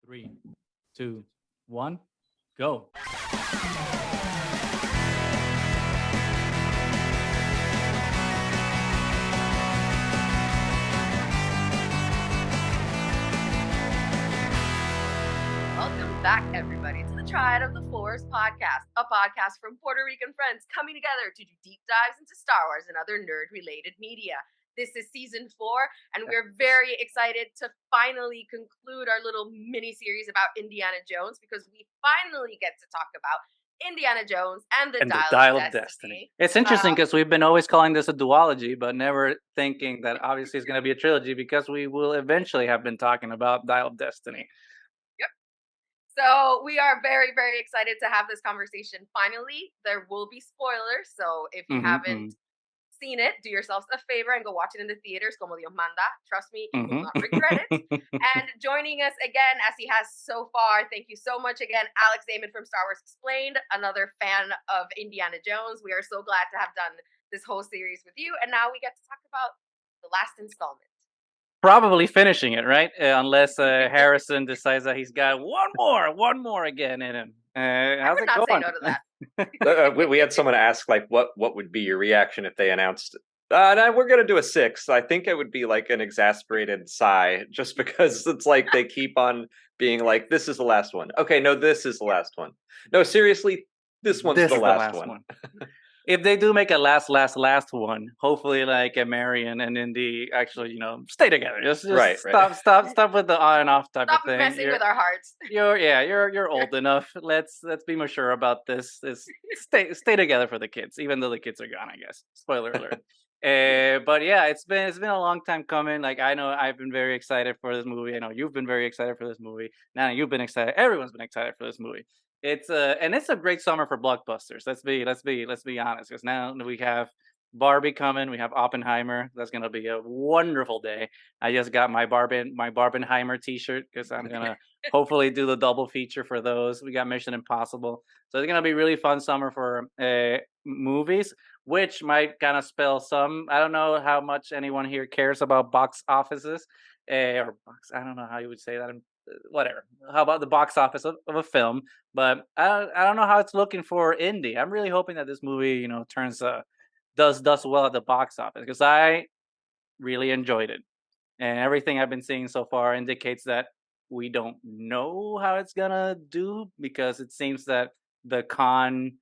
Three, two, one, go. Welcome back, everybody, to the Triad of the Fours podcast, a podcast from Puerto Rican friends coming together to do deep dives into Star Wars and other nerd-related media. This is season 4, and we're very excited to finally conclude our little mini-series about Indiana Jones, because we finally get to talk about Indiana Jones and the Dial of Destiny. It's interesting because we've been always calling this a duology, but never thinking that obviously it's going to be a trilogy because we will eventually have been talking about Dial of Destiny. So we are very, very excited to have this conversation. Finally, there will be spoilers. So if you haven't seen it, do yourselves a favor and go watch it in the theaters, como Dios manda. Trust me, you will not regret it. And joining us again, as he has so far, thank you so much again, Alex Damon from Star Wars Explained, another fan of Indiana Jones. We are so glad to have done this whole series with you. And now we get to talk about the last installment. Probably finishing it, right? Unless Harrison decides that he's got one more again in him. How's it going? Say no to that. We had someone ask, like, what would be your reaction if they announced, no, we're going to do a 6. I think it would be like an exasperated sigh, just because it's like they keep on being like, this is the last one. Okay, no, this is the last one. No, seriously, this one's the last one. If they do make a last one, hopefully like Marion and Indy actually, stay together. Just right. Stop with the on and off type of thing. Stop messing with our hearts. You're old enough. Let's be mature about this. Stay together for the kids, even though the kids are gone, I guess. Spoiler alert. But yeah, it's been a long time coming. Like, I know I've been very excited for this movie. I know you've been very excited for this movie. Now you've been excited. Everyone's been excited for this movie. It's a great summer for blockbusters. Let's be honest, because now we have Barbie coming. We have Oppenheimer. That's gonna be a wonderful day. I just got my Barbenheimer T-shirt because I'm gonna hopefully do the double feature for those. We got Mission Impossible, so it's gonna be really fun summer for movies, which might kind of spell some. I don't know how much anyone here cares about box offices or box. I don't know how you would say that. Whatever. How about the box office of a film? But I don't know how it's looking for Indy. I'm really hoping that this movie, does well at the box office, because I really enjoyed it, and everything I've been seeing so far indicates that we don't know how it's gonna do, because it seems that the con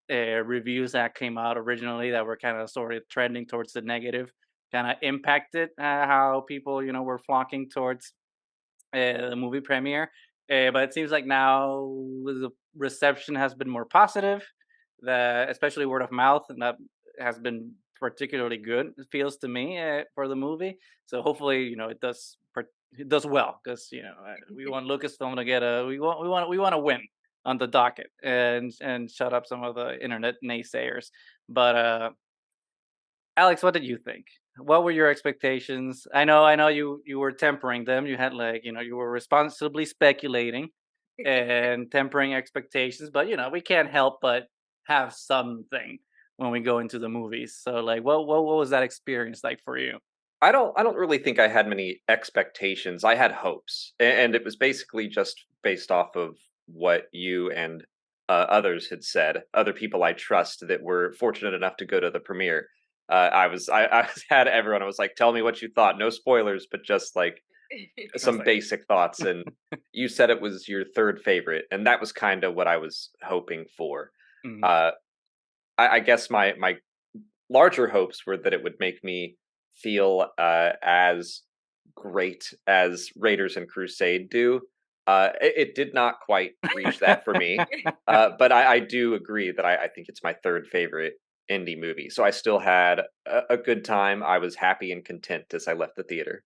reviews that came out originally that were kind of sort of trending towards the negative kind of impacted how people were flocking towards the movie premiere, but it seems like now the reception has been more positive, especially word of mouth, and that has been particularly good, it feels to me, for the movie. So hopefully it does well, because we want Lucasfilm to get we want to win on the docket and shut up some of the internet naysayers. But Alex, what did you think? What were your expectations? I know you were tempering them. You had you were responsibly speculating and tempering expectations, but we can't help but have something when we go into the movies. So what was that experience like for you? I don't really think I had many expectations. I had hopes, and it was basically just based off of what you and others had said, other people I trust that were fortunate enough to go to the premiere. I had everyone. I was like, tell me what you thought. No spoilers, but just like some basic thoughts. And you said it was your third favorite, and that was kind of what I was hoping for. Mm-hmm. I guess my larger hopes were that it would make me feel as great as Raiders and Crusade do. It did not quite reach that for me, but I do agree that I think it's my third favorite Indy movie. So I still had a good time. I was happy and content as I left the theater.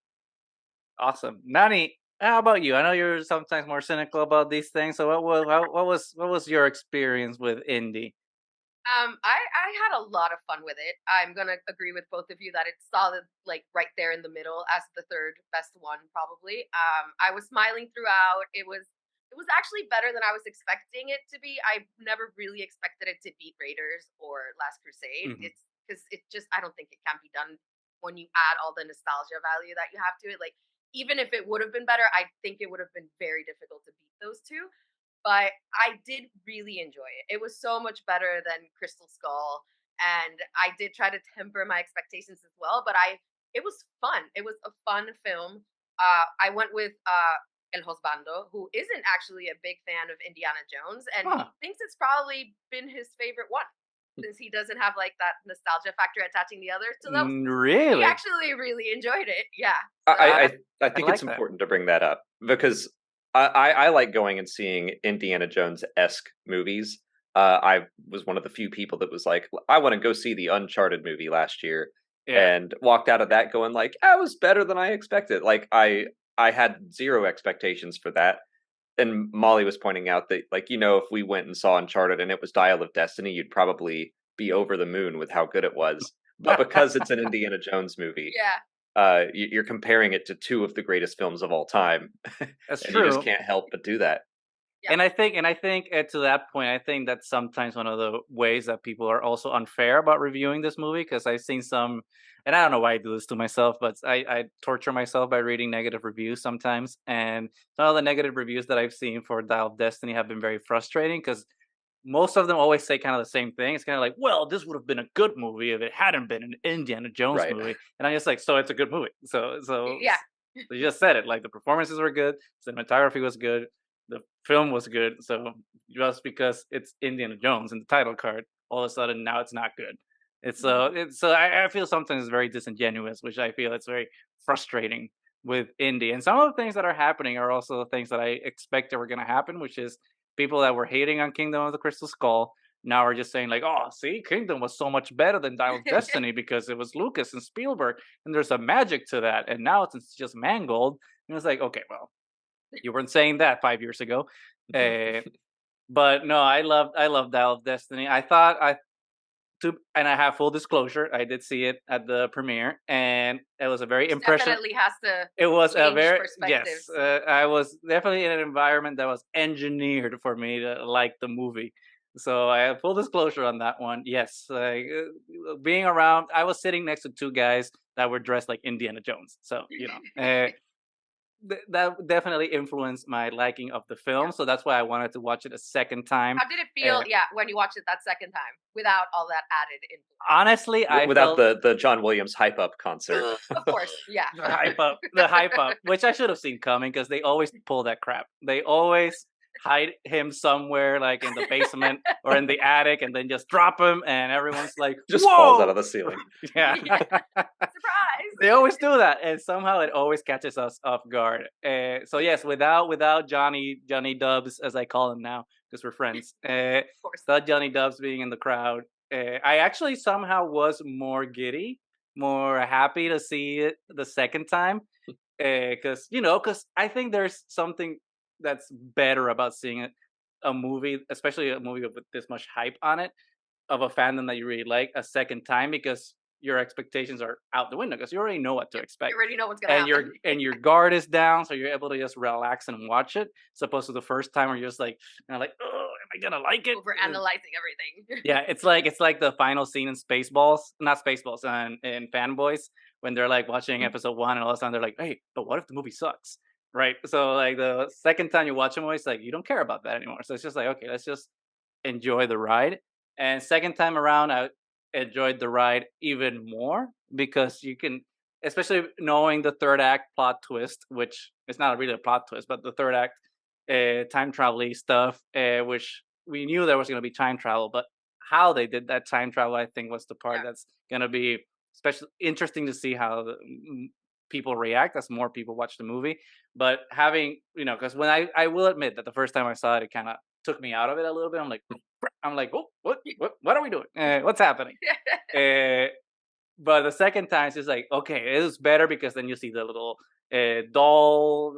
Awesome. Nani, how about you? I know you're sometimes more cynical about these things. So what was your experience with Indy? I had a lot of fun with it. I'm gonna agree with both of you that it's solid, like right there in the middle as the third best one, probably. I was smiling throughout. It was actually better than I was expecting it to be. I never really expected it to beat Raiders or Last Crusade. Mm-hmm. It's because I don't think it can be done when you add all the nostalgia value that you have to it. Like, even if it would have been better, I think it would have been very difficult to beat those two. But I did really enjoy it. It was so much better than Crystal Skull, and I did try to temper my expectations as well. But it was fun. It was a fun film. I went with El Hosbando, who isn't actually a big fan of Indiana Jones, and he Huh. thinks it's probably been his favorite one since he doesn't have like that nostalgia factor attaching the others to those. He Really? actually really enjoyed it. Yeah. I, So I I I I think it's like that. important to bring that up because I like going and seeing Indiana Jones esque movies. I was one of the few people that was like, I want to go see the Uncharted movie last year, Yeah. and walked out of that going like, I was better than I expected. Like I had zero expectations for that. And Molly was pointing out that, like, if we went and saw Uncharted and it was Dial of Destiny, you'd probably be over the moon with how good it was. But because it's an Indiana Jones movie, yeah. you're comparing it to two of the greatest films of all time, That's and you just true. can't help but do that. Yeah. And I think to that point, I think that's sometimes one of the ways that people are also unfair about reviewing this movie because I've seen some, and I don't know why I do this to myself, but I torture myself by reading negative reviews sometimes. And some of the negative reviews that I've seen for Dial of Destiny have been very frustrating because most of them always say kind of the same thing. It's kind of like, well, this would have been a good movie if it hadn't been an Indiana Jones Right. movie. And I'm just like, so it's a good movie. Yeah. So you just said it. Like the performances were good, cinematography was good, the film was good. So just because it's Indiana Jones in the title card, all of a sudden now it's not good. I feel sometimes it's very disingenuous, which I feel it's very frustrating with Indy. And some of the things that are happening are also the things that I expected were going to happen, which is people that were hating on Kingdom of the Crystal Skull now are just saying like, "Oh, see, Kingdom was so much better than Dial of Destiny because it was Lucas and Spielberg, and there's a magic to that." And now it's just Mangold, and it's like, okay, well, you weren't saying that 5 years ago, uh, but no, I love Dial of Destiny. I thought I to, and I have full disclosure, I did see it at the premiere, and it was a very Which impression. definitely has to It was a change very yes. perspectives. I was definitely in an environment that was engineered for me to like the movie. So I have full disclosure on that one. Yes, being around, I was sitting next to two guys that were dressed like Indiana Jones. So that definitely influenced my liking of the Yeah. film. So that's why I wanted to watch it a second time. How did it feel, Uh, yeah, when you watched it that second time without all that added influence? Honestly, I Without felt the John Williams hype up concert. Of course, yeah. the hype up, which I should have seen coming because they always pull that crap. They always hide him somewhere, like in the basement or in the attic, and then just drop him, and everyone's like, Just falls out "Whoa!" of the ceiling. Yeah, Yeah. Surprise! they always do that, and somehow it always catches us off guard. So yes, without Johnny Dubs, as I call him now, because we're friends, Of course. without Johnny Dubs being in the crowd, I actually somehow was more giddy, more happy to see it the second time, because I think there's something that's better about seeing a movie, especially a movie with this much hype on it, of a fandom that you really like a second time because your expectations are out the window because you already know what to Yep. You expect already know what's gonna and happen. your guard is down, so you're able to just relax and watch it. As opposed to the first time where you're just like, oh, am I gonna like it? Over analyzing everything. Yeah, it's like the final scene in Spaceballs, not Spaceballs, in Fanboys when they're like watching episode one and all of a sudden they're like, hey, but what if the movie sucks? Right. So like the second time you watch a movie, it's like you don't care about that anymore. So it's just like, okay, let's just enjoy the ride. And second time around, I enjoyed the ride even more because you can, especially knowing the third act plot twist, which is not really a plot twist, but the third act time travel stuff, which we knew there was going to be time travel, but how they did that time travel, I think, was the part Yeah. that's going to be especially interesting to see how people react as more people watch the movie. But having, because when I will admit that the first time I saw it, it kind of took me out of it a little bit. I'm like, oh, what are we doing? What's happening? Uh, but the second time, it's just like, okay, it was better because then you see the little doll,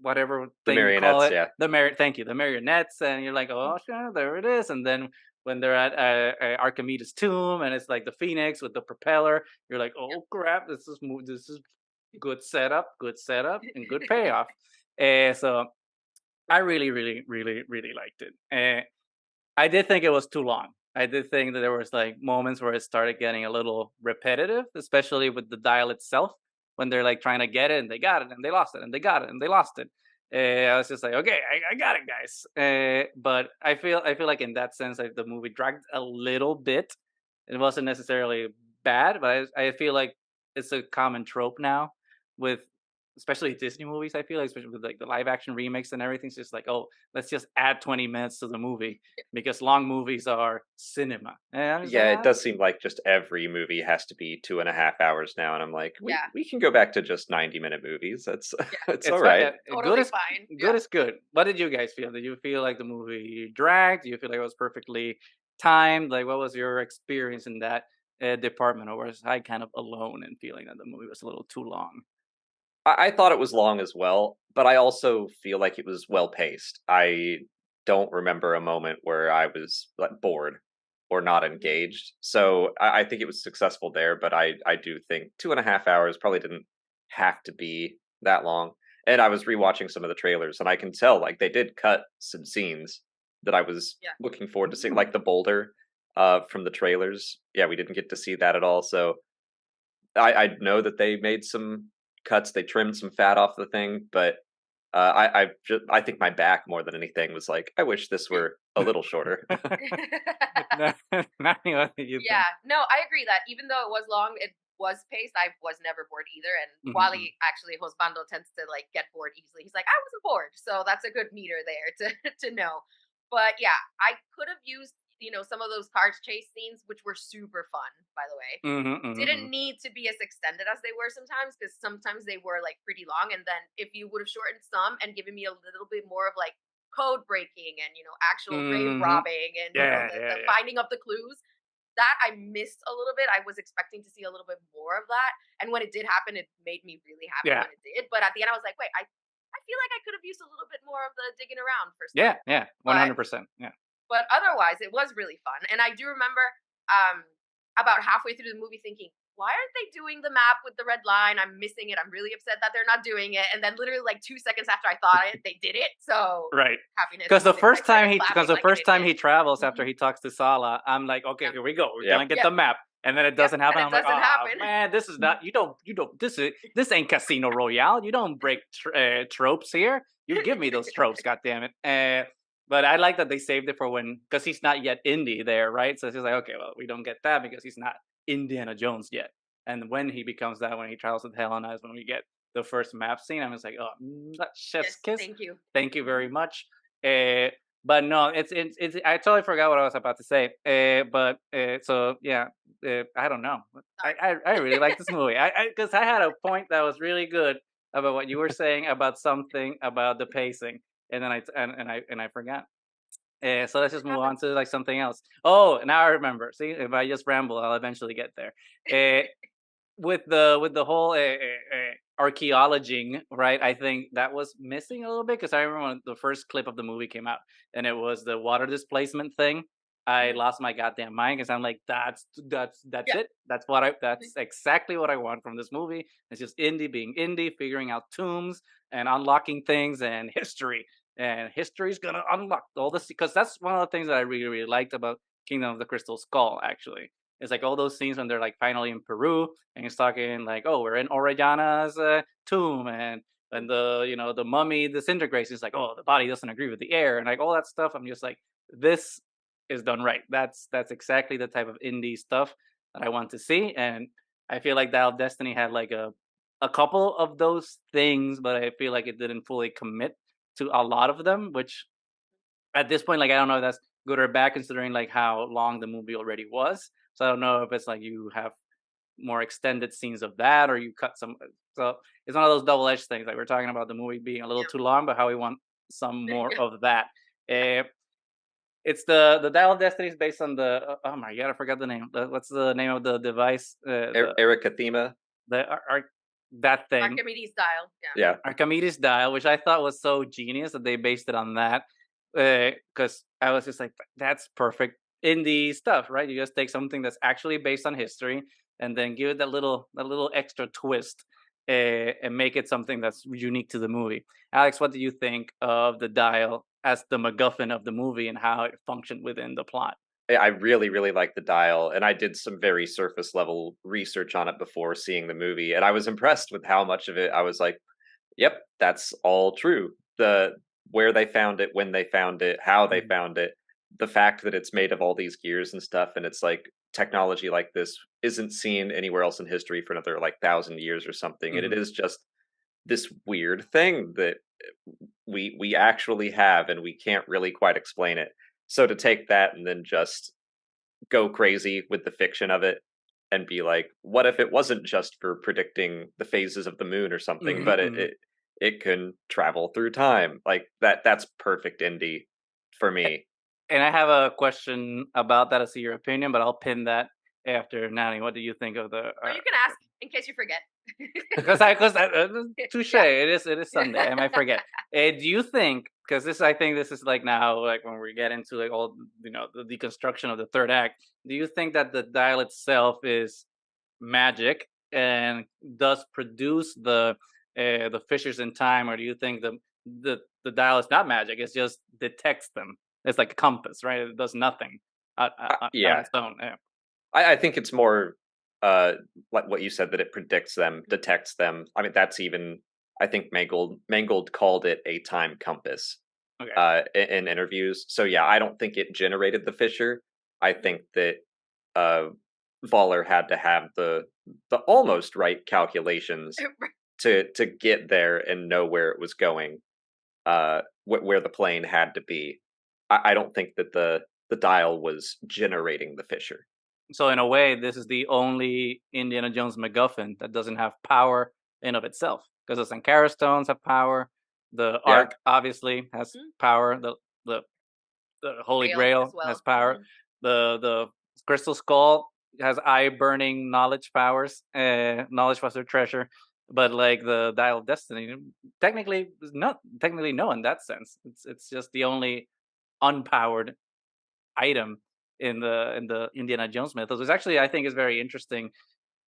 whatever The thing you call marionettes, it, yeah. thank you, the marionettes, and you're like, oh, sure, there it is. And then when they're at Archimedes' tomb, and it's like the phoenix with the propeller, you're like, oh crap, this is good setup, and good payoff. So I really, really, really, really liked it. I did think it was too long. I did think that there was like moments where it started getting a little repetitive, especially with the dial itself. when they're like trying to get it and they got it and they lost it and they got it and they lost it. I was just like, okay, I got it, guys. But I feel like in that sense, like the movie dragged a little bit. It wasn't necessarily bad, but I feel like it's a common trope now with especially Disney movies. I feel like, especially with like the live action remakes and everything. It's just like, oh, let's just add 20 minutes to the movie because long movies are cinema. And I'm just like, Yeah, it does seem like just every movie has to be 2.5 hours now, and I'm like, we Yeah. we can go back to just 90-minute movies. That's Yeah. it's all it's fine. right. Yeah, good Totally is fine. good Yeah. is good. What did you guys feel? Did you feel like the movie dragged? Do you feel like it was perfectly timed? Like, what was your experience in that department, or was I kind of alone in feeling that the movie was a little too long? I thought it was long as well, but I also feel like it was well paced. I don't remember a moment where I was like bored or not Mhm. engaged. So I think it was successful there, but I do think 2.5 hours probably didn't have to be that long. And I was rewatching some of the trailers, and I can tell like they did cut some scenes that I was Yeah. looking forward to seeing, Mm. like the boulder from the trailers. Yeah, we didn't get to see that at all. So I know that they made some cuts, they trimmed some fat off the thing, but, I think my back more than anything was like, "I wish this were a little shorter." No, not what you Yeah, think. no, I agree that even though it was long, it was paced. I was never bored either. And Mhm, Wally actually, Hosbando tends to like get bored easily. He's like, I wasn't bored, so that's a good meter there to to know. But yeah, I could have used some of those cars chase scenes, which were super fun, by the way. mhm, mhm, Didn't mhm. need to be as extended as they were sometimes because sometimes they were like pretty long. And then if you would have shortened some and given me a little bit more of like code breaking and actual grave Mhm. robbing and Yeah, the yeah, yeah. finding of the clues, that I missed a little bit. I was expecting to see a little bit more of that. And when it did happen, it made me really happy Yeah, when it did. But at the end, I was like, wait, I feel like I could have used a little bit more of the digging around for stuff. yeah, yeah, But 100%, yeah. otherwise, it was really fun. And I do remember um, about halfway through the movie thinking, why aren't they doing the map with the red line? I'm missing it. I'm really upset that they're not doing it. And then literally like 2 seconds after I thought it, they did it. So Right. happiness Because the music. I first started time because clapping the like an first time idiot. he travels after Mhm. he talks to Sala, I'm like, "Okay, Yeah. here we go. We're Yep. gonna get Yep. the map." And then it Yep. doesn't And happen. it I'm like, doesn't "Ah, happen. man, this is not you don't this ain't Casino Royale. You don't break tropes here. You give me those tropes, God damn it." But I like that they saved it for when because he's not yet Indy there, right? So it's just like, okay, well, we don't get that because he's not Indiana Jones yet. And when he becomes that, when he travels with Helena, is when we get the first map scene. I'm just like, oh, chef's Yes. kiss. Thank you. Thank you very Mhm. much. Uh, but no, it's. I totally forgot what I was about to say. But so yeah, I don't know. I really like this movie. I because I had a point that was really good about what you were saying about something about the pacing, and then I forgot. So let's It just move on happens. to like something else. Oh, now I remember. See, if I just ramble, I'll eventually get there. Uh, with the whole archaeology, right? I think that was missing a little bit because I remember when the first clip of the movie came out and it was the water displacement thing. I Mhm. lost my goddamn mind because I'm like, that's Yeah. it. That's exactly what I want from this movie. It's just indie being indie, figuring out tombs and unlocking things and history. And history's gonna unlock all this because that's one of the things that I really, really liked about Kingdom of the Crystal Skull, actually. It's like all those scenes when they're like finally in Peru and he's talking like, "Oh, we're in Orellana's tomb," and the mummy disintegrates. He's like, "Oh, the body doesn't agree with the air," and like all that stuff. I'm just like, this is done right. That's exactly the type of indie stuff that I want to see, and I feel like Dial of Destiny had like a couple of those things, but I feel like it didn't fully commit to a lot of them, which at this point, like I don't know if that's good or bad considering like how long the movie already was. So I don't know if it's like you have more extended scenes of that or you cut some. So it's one of those double edged things. Like we're talking about the movie being a little too long, but how we want some more Yeah. of that. Uh, it's the Dial of Destiny is based on the oh my god, I forgot the name. What's the name of the device? Erica Thema. The that thing, Archimedes style. Yeah. Yeah. Archimedes dial, which I thought was so genius that they based it on that. Because I was just like, that's perfect indie stuff, right? You just take something that's actually based on history and then give it that little extra twist and make it something that's unique to the movie. Alex, what do you think of the dial as the MacGuffin of the movie and how it functioned within the plot? I really, really like the dial, and I did some very surface level research on it before seeing the movie, and I was impressed with how much of it I was like, "Yep, that's all true." The where they found it, when they found it, how they Mhm, found it, the fact that it's made of all these gears and stuff, and it's like technology like this isn't seen anywhere else in history for another like 1,000 years or something, and it mhm. is just this weird thing that we actually have, and we can't really quite explain it. So to take that and then just go crazy with the fiction of it and be like, what if it wasn't just for predicting the phases of the moon or something, Mhm, but it mhm. it, it can travel through time? Like that's perfect indie for me. And I have a question about that. I see your opinion, but I'll pin that after Nani. What do you think of the? Or you can ask in case you forget. Because touche. Yeah. It is Sunday. I might forget. Do you think? Because this, I think, this is like now, like when we get into like all the deconstruction of the third act. Do you think that the dial itself is magic and does produce the fissures in time, or do you think the dial is not magic? It just detects them. It's like a compass, right? It does nothing on Yeah, its own. Yeah. I think it's more uh like what you said, that it predicts them, detects them. I mean, that's even, I think Mangold called it a time compass Okay. in interviews. So yeah, I don't think it generated the fissure. I think that uh Voller had to have the almost right calculations to get there and know where it was going, where the plane had to be. I don't think that the dial was generating the fissure. So in a way, this is the only Indiana Jones MacGuffin that doesn't have power in of itself, because the Sankara stones have power. The Yeah, Ark obviously has Mhm. power. The the Holy Grail as Grail has well. power. Mhm. The Crystal Skull has eye burning knowledge powers. Knowledge was their treasure. But like the Dial of Destiny, technically is not technically no in that sense. It's just the only unpowered item in the Indiana Jones mythos, which actually I think is very interesting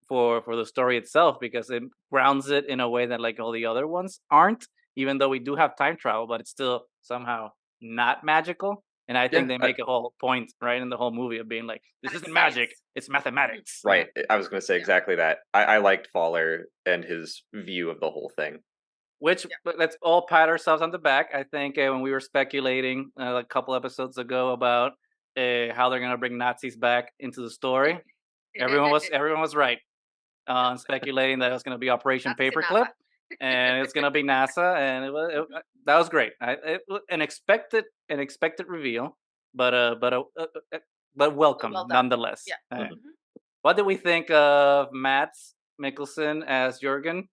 for the story itself, because it grounds it in a way that like all the other ones aren't. Even though we do have time travel, but it's still somehow not magical. And I think yeah, they make a whole point right in the whole movie of being like, this That it's isn't magic, science. it's Mhm. mathematics. right. I was going to say Yeah. exactly that. I liked Voller and his view of the whole thing. Which, Yeah. let's all pat ourselves on the back. I think when we were speculating a couple episodes ago about how they're gonna bring Nazis back into the story, everyone was right Yeah. on speculating that it was going to be Operation Nazis and Paperclip, NASA. and it's going to be NASA, and that was great. An expected reveal, but welcome Well done. nonetheless. Yeah. Mhm. Mhm. What did we think of Mads Mikkelsen as Jurgen?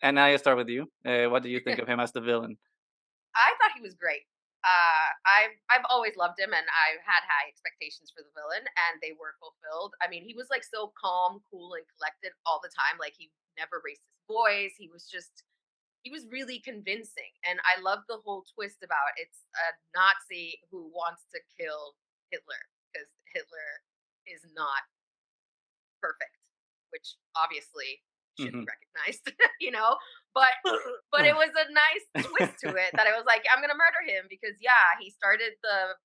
And now I start with you. What do you think of him as the villain? I thought he was great. I've always loved him, and I had high expectations for the villain, and they were fulfilled. I mean, he was like so calm, cool, and collected all the time. Like he never raised his voice. He was really convincing, and I love the whole twist about it's a Nazi who wants to kill Hitler because Hitler is not perfect, which obviously should be Hmm. recognized, you know. But it was a nice twist to it that I was like, I'm gonna murder him because yeah, he started the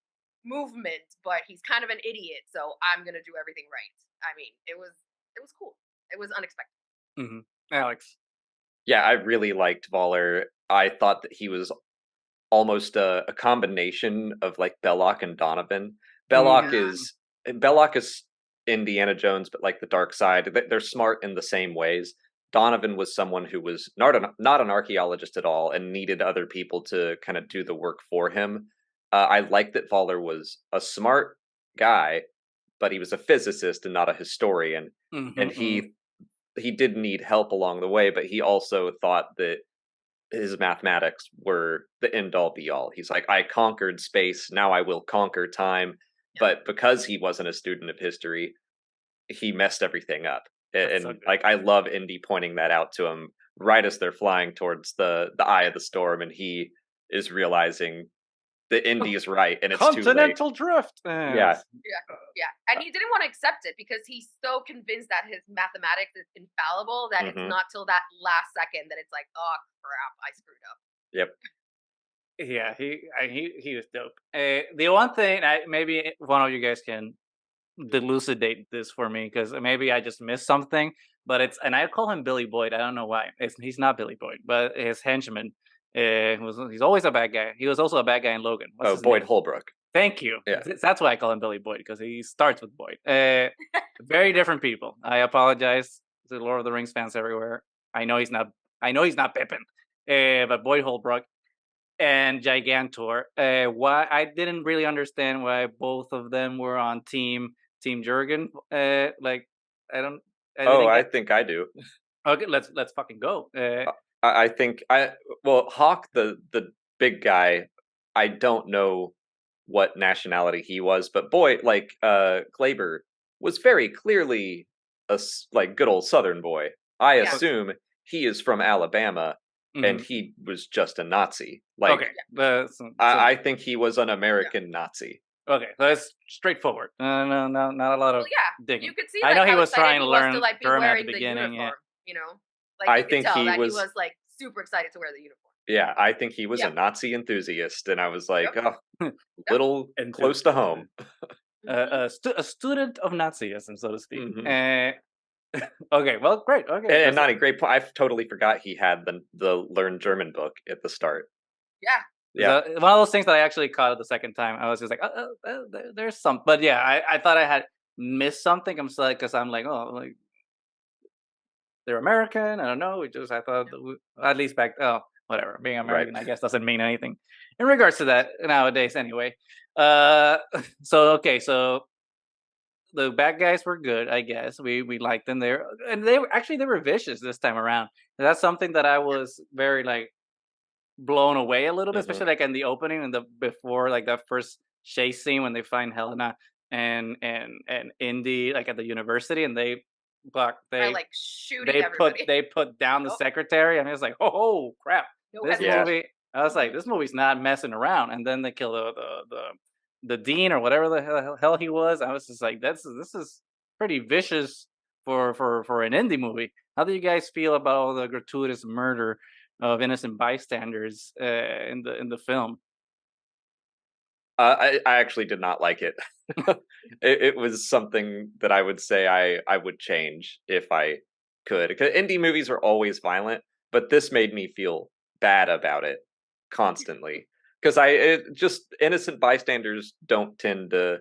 movement, but he's kind of an idiot, so I'm gonna do everything right. I mean, it was cool. It was unexpected. Hmm. Alex. Yeah, I really liked Voller. I thought that he was almost a combination of like Belloc and Donovan. Belloc Yeah. is Belloc is Indiana Jones, but like the dark side. They're smart in the same ways. Donovan was someone who was not an archaeologist at all and needed other people to kind of do the work for him. I like that Voller was a smart guy, but he was a physicist and not a historian, and Hmm. he did need help along the way, but he also thought that his mathematics were the end all be all. He's like, I conquered space, now I will conquer time. Yeah. But because he wasn't a student of history, he messed everything up. That's so And good. like I love Indy pointing that out to him right as they're flying towards the eye of the storm, and he is realizing that Indy is right and it's too late. Continental drift. Yeah. Yeah. Yeah. And he didn't want to accept it because he's so convinced that his mathematics is infallible that it's Hmm. not till that last second that it's like, oh crap, I screwed up. Yep. Yeah, he was dope. The one thing, maybe one of you guys can delucidate this for me because maybe I just missed something. But and I call him Billy Boyd. I don't know why. He's not Billy Boyd, but his henchman. He's always a bad guy. He was also a bad guy in Logan. What's Oh, his name? Boyd Holbrook. Thank you. Yeah. That's why I call him Billy Boyd because he starts with Boyd. Very different people. I apologize to Lord of the Rings fans everywhere. I know he's not. I know he's not Pippin. But Boyd Holbrook and Gigantor. Why I didn't really understand why both of them were on Team Jurgen. Like I don't. I Oh, didn't I get. think I do. Okay, let's fucking go. I think Hawk, the big guy, I don't know what nationality he was, but boy, like Glaber was very clearly like good old Southern boy. I Yeah. assume he is from Alabama, and Mhm. he was just a Nazi. Like Okay. I think he was an American Nazi. Okay, so it's straightforward. No, not a lot Well, of yeah, digging. you could see I like know he how was excited trying he to was to learn like be German at the wearing the beginning. Yeah. uniform. You know, like I you could think tell he that he was was like super excited to wear the uniform. Yeah, I think he was a Yeah. Nazi enthusiast, and I was like, Yep. oh, Yep. little close to Enthusiast. home. Hmm. A student of Nazism, so to speak. Hmm. Okay, well, great. Okay, And that's not a great point. I totally forgot he had the Learn German book at the start. Yeah. Yeah, one of those things that I actually caught it the second time. I was just like, there's some, but yeah, I thought I had missed something. I'm like, because I'm like, oh, like they're American. I don't know. I thought at least back. Oh, whatever. Being right. American, I guess, doesn't mean anything in regards to that nowadays. Anyway, uh, so okay, so the bad guys were good, I guess. We liked them there, and they were vicious this time around. And that's something that I was very like blown away a little bit, Hmm. especially like in the opening and the before like that first chase scene when they find Helena and Indy like at the university and but By like shooting everybody. they put down the Nope. secretary and it's like oh crap, No this Yeah, hesitation. movie. I was like, Hmm. this movie's not messing around, and then they kill the dean or whatever the hell he was. I was just like, this is pretty vicious for an indie movie. How do you guys feel about all the gratuitous murder of innocent bystanders in the film? I actually did not like it. It was something that I would say I would change if I could. Because indie movies are always violent, but this made me feel bad about it constantly. Because just innocent bystanders don't tend to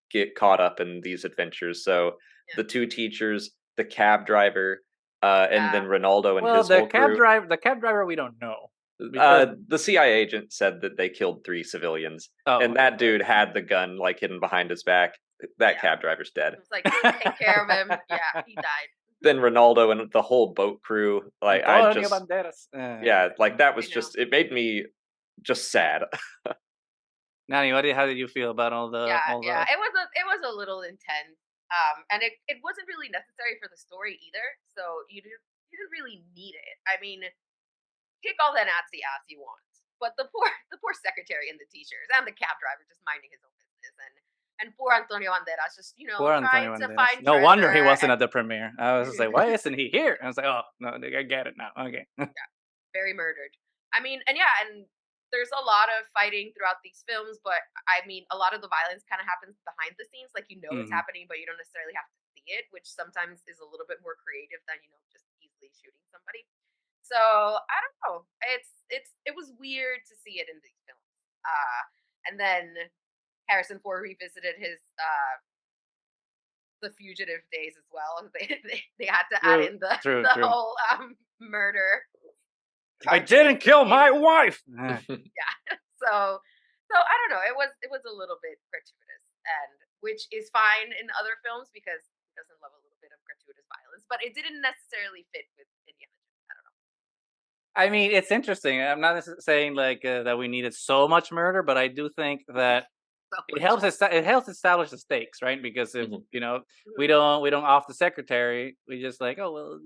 get caught up in these adventures. So Yeah. the two teachers, the cab driver, and then Yeah. Ronaldo and Well, his whole crew. the cab driver, we don't know because The CIA agent said that they killed 3 civilians, oh and okay. that dude had the gun like hidden behind his back. That Yeah. cab driver's dead. It was like take care of him. Yeah, he died. Then Ronaldo and the whole boat crew, like Antonio Banderas. yeah, like that I was know. just it made me just sad. Nani, how did you feel about Yeah, all yeah. the It was a little intense. And it wasn't really necessary for the story either. So you didn't really need it. I mean, kick all the Nazi ass you want, but the poor secretary and the teachers and the cab driver just minding his own business, and poor Antonio Banderas just poor trying Antonio to Banderas? find No wonder he treasure wasn't and at the premiere. I was just like, why isn't he here? I was like, oh no, I get it now. Okay. yeah, very murdered. I mean, and yeah, and there's a lot of fighting throughout these films, but I mean, a lot of the violence kind of happens behind the scenes, like it's Hmm. happening, but you don't necessarily have to see it, which sometimes is a little bit more creative than just easily shooting somebody. So I don't know. It was weird to see it in these films. And then Harrison Ford revisited his the fugitive days as well. They had to add True, in the true, the true. whole murder I part didn't kill my in. wife. Yeah. So I don't know. It was a little bit gratuitous, and which is fine in other films because he doesn't love a little bit of gratuitous violence, but it didn't necessarily fit with Indiana Jones. I don't know. I mean, it's interesting. I'm not saying like that we needed so much murder, but I do think that So much. it helps establish the stakes, right? Because if Mhm. we Mhm. don't off the secretary, we just like, oh well.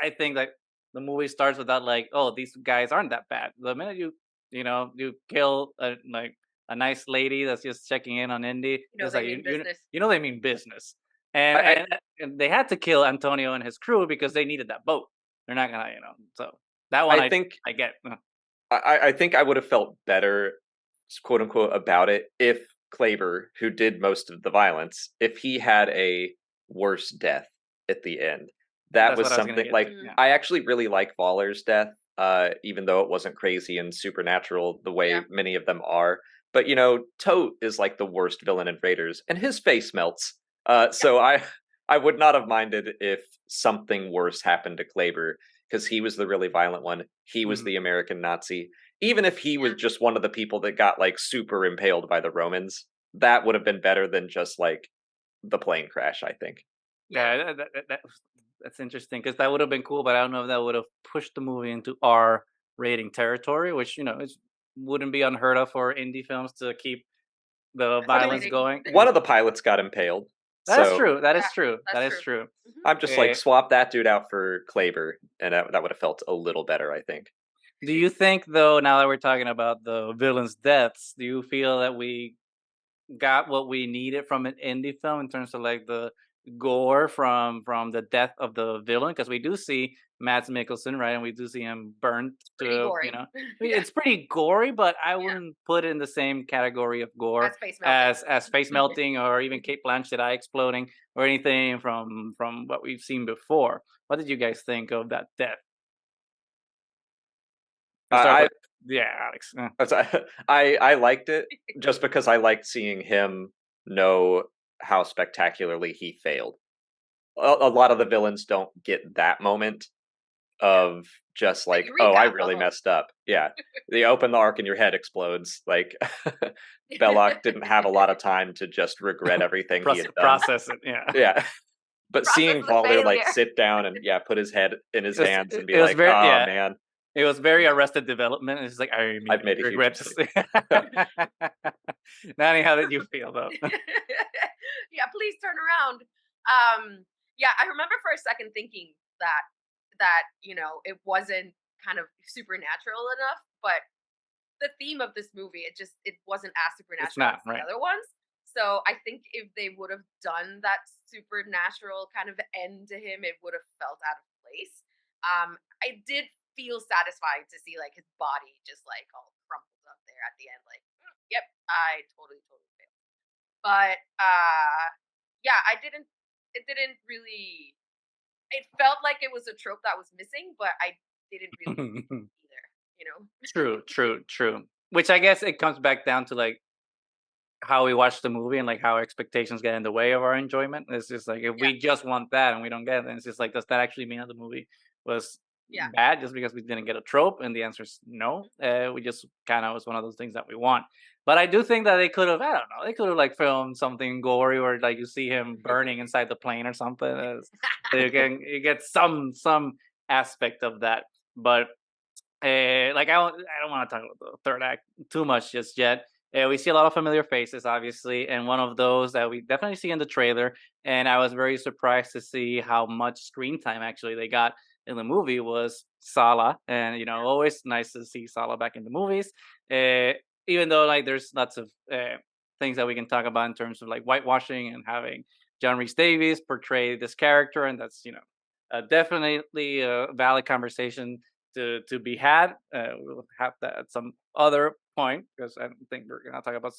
I think that the movie starts with that like, oh, these guys aren't that bad. The minute you kill a nice lady that's just checking in on Indy, it's They like mean business. they mean business, I and they had to kill Antonio and his crew because they needed that boat. They're not gonna. So that one I think I get. I think I would have felt better, quote unquote, about it if Kleber, who did most of the violence, if he had a worse death at the end. That That's was what I was gonna something get to. like Mm, Yeah. I actually really like Waller's death, even though it wasn't crazy and supernatural the yeah. way many of them are. But you know, Tote is like the worst villain in Raiders, and his face melts. So I would not have minded if something worse happened to Kleber because he was the really violent one. He was Mhm. the American Nazi. Even if he was Yeah. just one of the people that got like super impaled by the Romans, that would have been better than just like the plane crash, I think. Yeah. Yeah, that's interesting because that would have been cool, but I don't know if that would have pushed the movie into R rating territory, which it wouldn't be unheard of for indie films to keep the violence Escalating. going. One of the pilots got impaled. That is So true. That is Yeah, true. That that's is true. true. Hmm. I'm just like Eh, swap that dude out for Kleber, and that would have felt a little better, I think. do you think though, now that we're talking about the villains' deaths, do you feel that we got what we needed from an indie film in terms of like the gore from the death of the villain? Because we do see Mads Mikkelsen, right, and we do see him burnt Pretty to gory. Yeah. it's pretty gory, but I Yeah. wouldn't put it in the same category of gore As face melting. as face melting or even Kate Blanchett eye exploding or anything from what we've seen before. What did you guys think of that death? Let's start I with yeah, Alex. I liked it just because I liked seeing him know how spectacularly he failed. A lot of the villains don't get that moment Yeah. of just The like, oh, I eureka really almost. messed up. Yeah, they open the arc and your head explodes. Like Belloc didn't have a lot of time to just regret everything he had done. Process it. Yeah. Yeah, but Process seeing the Valder like failure. sit down and yeah, put his head in his hands and be It was like, very oh yeah. man, It was very Yeah. Arrested Development. It's like I I've immediately made a huge regret this. mistake. Nani, how did you feel though? Yeah, please turn around. Yeah, I remember for a second thinking that it wasn't kind of supernatural enough, but the theme of this movie, it wasn't as It's supernatural not as the right. other ones. So I think if they would have done that supernatural kind of end to him, it would have felt out of place. I did feel satisfied to see like his body just like all crumpled up there at the end, like, yep, I totally failed. But yeah, I didn't. It didn't really. It felt like it was a trope that was missing, but I didn't really need it either. You know. True, true, true. Which I guess it comes back down to like how we watch the movie and like how expectations get in the way of our enjoyment. It's just like if Yeah. we just want that and we don't get it, then it's just like does that actually mean that the movie was Yeah. bad just because we didn't get a trope? And the answer is no. We just kind of was one of those things that we want. But I do think that they could have, I don't know, they could have like filmed something gory or like you see him burning inside the plane or something. So you get some aspect of that. But like I don't want to talk about the third act too much just yet. We see a lot of familiar faces, obviously, and one of those that we definitely see in the trailer. And I was very surprised to see how much screen time actually they got in the movie was Sala, and always nice to see Sala back in the movies. Uh, Even though like there's lots of things that we can talk about in terms of like whitewashing and having John Rhys Davies portray this character, and that's definitely a valid conversation to be had. We'll have that at some other point because I don't think we're gonna talk about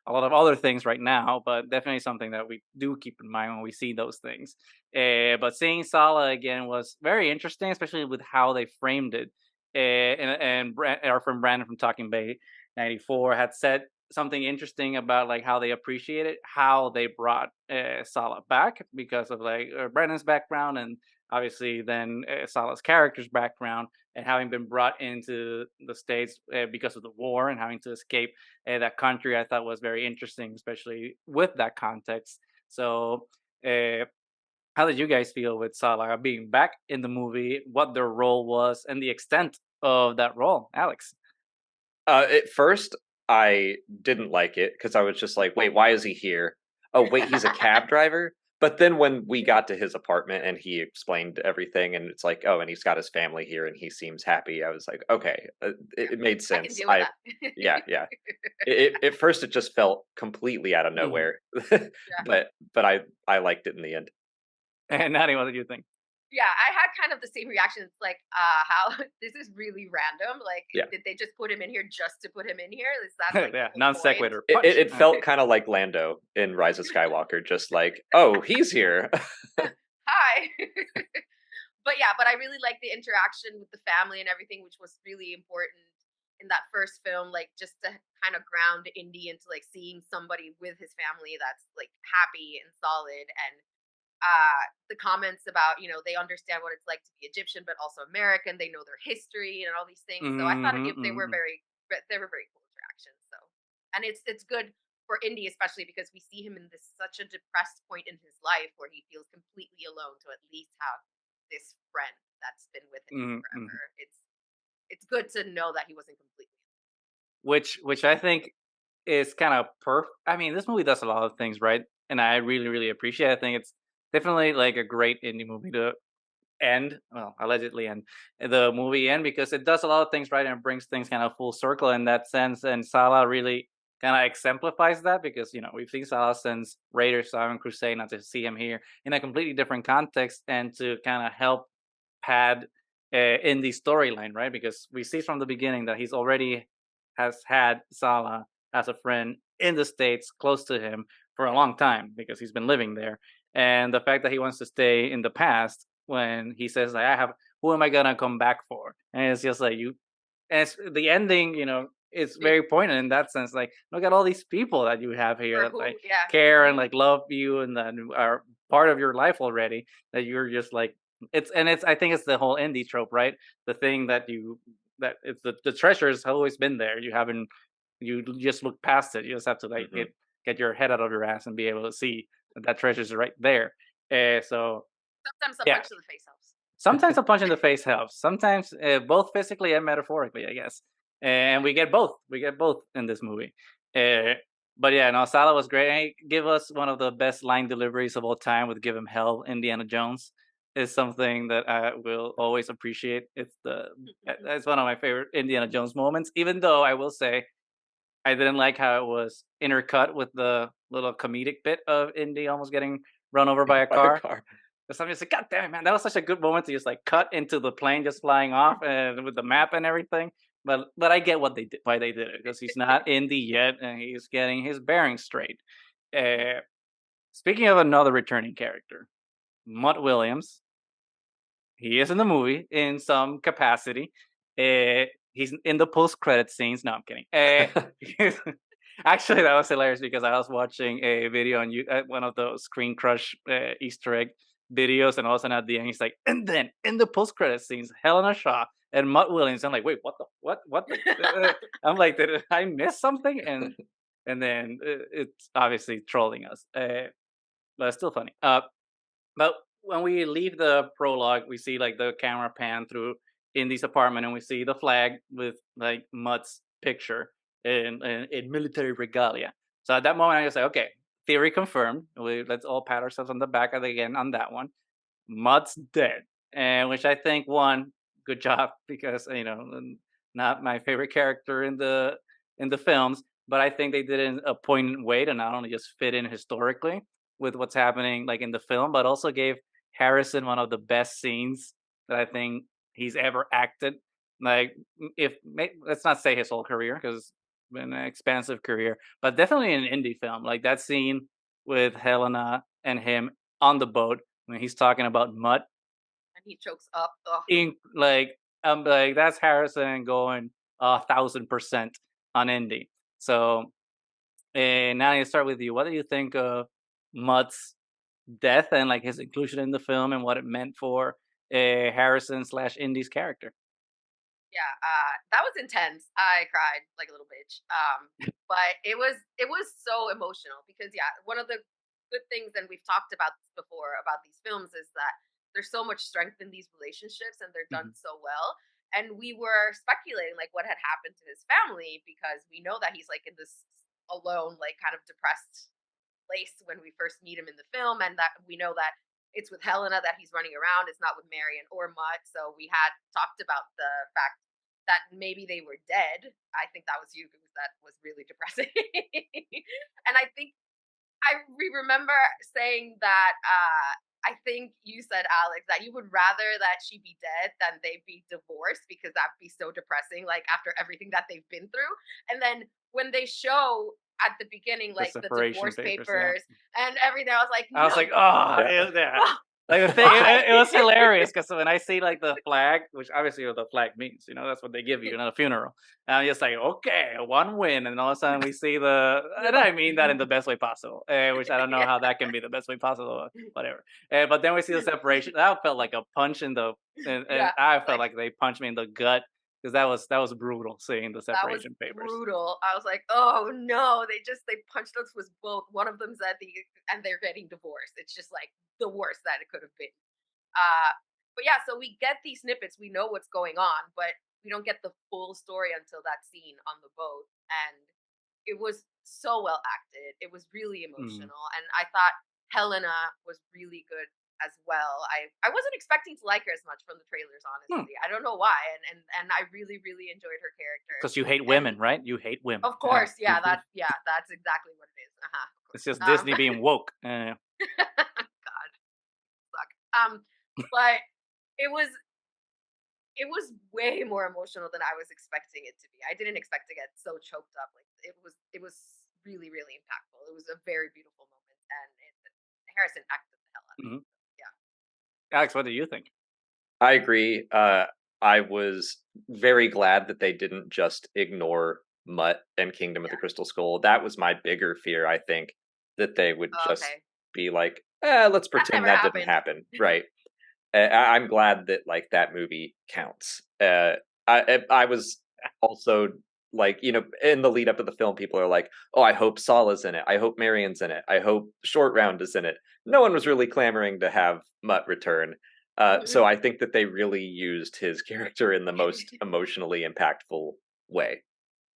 a lot of other things right now, but definitely something that we do keep in mind when we see those things. But seeing Sala again was very interesting, especially with how they framed it. Our friend Brandon from Talking Bay 94 had said something interesting about like how they appreciated how they brought Sala back because of like Brandon's background and obviously then Sala's character's background and having been brought into the states because of the war and having to escape that country, I thought was very interesting, especially with that context. So, uh, how did you guys feel with Salah being back in the movie? What their role was and the extent of that role, Alex? At first, I didn't like it because I was just like, wait, why is he here? Oh, wait, he's a cab driver? But then when we got to his apartment and he explained everything, and it's like, oh, and he's got his family here and he seems happy, I was like, okay, it made I can sense. deal with that. Yeah, yeah. At first, it just felt completely out of Mhm. nowhere, Yeah. but I liked it in the end. And Natty, what did you think? Yeah, I had kind of the same reaction. It's like, how this is really random. Like, Yeah. did they just put him in here just to put him in here? Is that like the Yeah, whole non point? sequitur. It, Punch. it, it felt kind of like Lando in Rise of Skywalker, just like, oh, he's here. Hi. But yeah, but I really like the interaction with the family and everything, which was really important in that first film. Like just to kind of ground Indy into like seeing somebody with his family that's like happy and solid, and the comments about they understand what it's like to be Egyptian but also American. They know their history and all these things. So I thought Hmm. they were very cool interactions. So, and it's good for Indy especially because we see him in this such a depressed point in his life where he feels completely alone. To at least have this friend that's been with him Hmm. forever. It's good to know that he wasn't completely. Which I think is kind of I mean, this movie does a lot of things right, and I really really appreciate it. I think it's definitely like a great indie movie to end, well, allegedly end the movie end, because it does a lot of things right and brings things kind of full circle in that sense. And Salah really kind of exemplifies that because we've seen Salah since Raiders, Sovereign Crusade, not to see him here in a completely different context and to kind of help pad in the storyline, right? Because we see from the beginning that he's already has had Salah as a friend in the States close to him for a long time because he's been living there. And the fact that he wants to stay in the past when he says like, I have, who am I gonna come back for? And it's just like you, and it's the ending, it's very poignant in that sense. Like, look at all these people that you have here For that like who? Yeah. care and like love you and that are part of your life already. That you're just like it's I think it's the whole indie trope, right? The thing that that it's the treasure's always been there. You just look past it. You just have to like Hmm. get your head out of your ass and be able to see that that treasure's right there. So Sometimes a yeah, punch to the face helps. sometimes a punch in the face helps. Sometimes both physically and metaphorically, I guess. And we get both. We get both in this movie. Uh, but yeah, no, Salah was great. And he give us one of the best line deliveries of all time with "Give him hell." Indiana Jones is something that I will always appreciate. It's one of my favorite Indiana Jones moments. Even though I will say I didn't like how it was intercut with the little comedic bit of Indy almost getting run over by a By a car. car. Because I'm just like, God damn it, man, that was such a good moment to just like cut into the plane just flying off and with the map and everything. But I get what they did, why they did it, because he's not Indy yet and he's getting his bearings straight. Uh, Speaking of another returning character, Mutt Williams, he is in the movie in some capacity. He's in the post-credit scenes. No, I'm kidding. Actually, that was hilarious because I was watching a video on one of those Screen Crush Easter egg videos, and all of a sudden at the end, he's like, and then in the post-credit scenes, Helena Shaw and Mutt Williams. I'm like, wait, what the what the? I'm like, did I miss something? And then it's obviously trolling us, but it's still funny. But when we leave the prologue, we see like the camera pan through Indy's apartment, and we see the flag with like Mutt's picture in military regalia. So at that moment, I was like, okay, theory confirmed. Let's all pat ourselves on the back again on that one. Mutt's dead, and which I think one good job because not my favorite character in the films, but I think they did it in a poignant way to not only just fit in historically with what's happening like in the film, but also gave Harrison one of the best scenes that I think he's ever acted. Like, let's not say his whole career because it's been an expansive career, but definitely an indie film. Like that scene with Helena and him on the boat when he's talking about mud. And he chokes up. Ugh. Like I'm like that's Harrison going 1,000% on indie. So and now I start with you. What do you think of Mutt's death and like his inclusion in the film and what it meant for Harrison slash Indy's character? Yeah, that was intense. I cried like a little bitch. But it was so emotional because yeah, one of the good things, and we've talked about this before about these films, is that there's so much strength in these relationships and they're done Mhm. so well. And we were speculating like what had happened to his family because we know that he's like in this alone, like kind of depressed place when we first meet him in the film, and that we know that it's with Helena that he's running around. It's not with Marion or Mutt. So we had talked about the fact that maybe they were dead. I think that was you because that was really depressing. And I think we remember saying that I think you said, Alex, that you would rather that she be dead than they be divorced because that'd be so depressing, like after everything that they've been through. And then when they show at the beginning, The like the separation divorce papers, yeah. papers and everything, I was like, I was no, like, oh, Yeah. yeah. no, Like the thing, why? it was hilarious because when I see like the flag, which obviously what the flag means, that's what they give you in a funeral. And I'm just like, okay, one win, and all of a sudden we see and I mean that in the best way possible, which I don't know how that can be the best way possible, whatever. But then we see the separation. That felt like a punch and Yeah, I felt like like they punched me in the gut because that was brutal seeing the that was separation papers. brutal. I was like, oh no, they punched us with both. One of them's at and they're getting divorced. It's just like the worst that it could have been. Uh, but yeah, so we get these snippets. We know what's going on, but we don't get the full story until that scene on the boat. And it was so well acted. It was really Mm. emotional, and I thought Helena was really good as well. I wasn't expecting to like her as much from the trailers, Hmm. honestly. I don't know why, and I really really enjoyed her character. Because you hate And women, right? You hate women. of course, yeah, that's exactly what it is. Of It's course. just Disney being woke. God, suck. But it was way more emotional than I was expecting it to be. I didn't expect to get so choked up. Like it was really really impactful. It was a very beautiful moment, and Harrison acted the hell out of it. Mhm. Yeah, Alex, what do you think? I agree. I was very glad that they didn't just ignore Mutt and Kingdom of the yeah. Crystal Skull. That was my bigger fear, I think, that they would Oh, just okay, be like, let's that pretend never that didn't happened. happen. Right. I'm glad that like that movie counts. I was also like, in the lead up to the film, people are like, "Oh, I hope Sala's in it. I hope Marion's in it. I hope Short Round is in it." No one was really clamoring to have Mutt return. So I think that they really used his character in the most emotionally impactful way.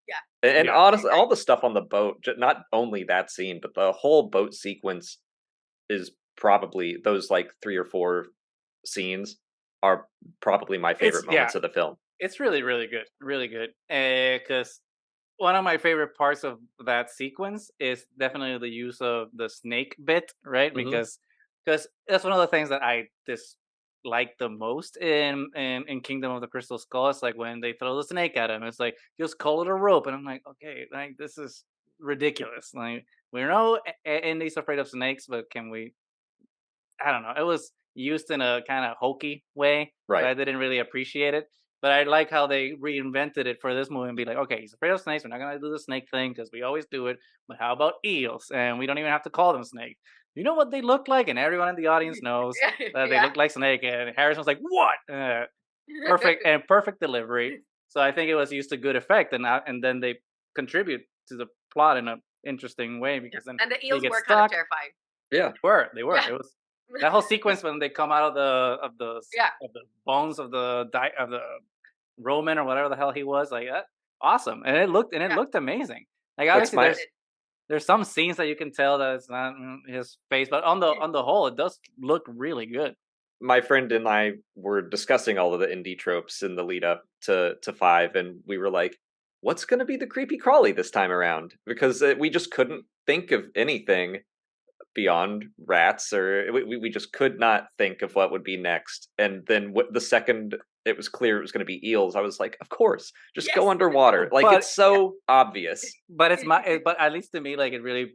Yeah, And Yeah. I honestly, agree. all the stuff on the boat, not only that scene, but the whole boat sequence is probably those like 3 or 4 scenes are probably my It's favorite yeah, moments of the film. it's really, really good. Really good. Because one of my favorite parts of that sequence is definitely the use of the snake bit, right? Hmm. Because that's one of the things that I dislike the most in Kingdom of the Crystal Skull. It's like when they throw the snake at him, it's like just call it a rope, and I'm like, okay, like this is ridiculous. Like we know Indy's afraid of snakes, but can we I don't know. It was used in a kind of hokey way, so Right. I didn't really appreciate it. But I like how they reinvented it for this movie and be like, okay, he's afraid of snakes. We're not gonna do the snake thing because we always do it. But how about eels? And we don't even have to call them snakes. You know what they look like, and everyone in the audience knows that they Yeah. look like snake. And Harrison's like, what? Perfect delivery. So I think it was used to good effect, and then they contribute to the plot in a interesting way Yeah. because then And the they eels get were kind of stuck. terrifying. Yeah. They were. Yeah, It was that whole sequence when they come out yeah, of the bones of the Roman or whatever the hell he was, like that, awesome, and it yeah. looked amazing. Like What's obviously my there's some scenes that you can tell that it's not his face, but on the whole, it does look really good. my friend and I were discussing all of the indie tropes in the lead up to 5, and we were like, "What's going to be the creepy crawly this time around?" Because we just couldn't think of anything beyond rats, or we just could not think of what would be next. And then the second it was clear it was going to be eels, I was like, of course, just go Yes. underwater. Like, But it's so obvious. but at least to me, like it really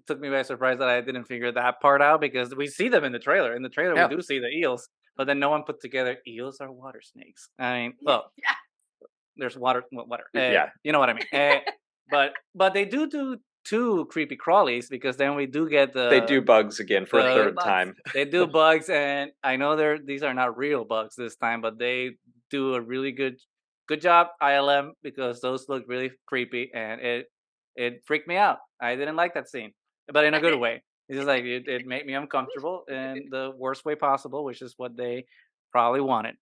took me by surprise that I didn't figure that part out because we see them in the trailer. In the trailer, we Yeah. do see the eels, but then no one put together eels are water snakes. I mean, Yeah. well, there's water, well, water. Yeah. You know what I mean. But they do two creepy crawlies because then we do get They do bugs again for a They do the third bugs. time. they do bugs, and I know these are not real bugs this time, but they do a really good job ILM because those look really creepy and it freaked me out. I didn't like that scene, but in a good way. It's just like it made me uncomfortable in the worst way possible, which is what they probably wanted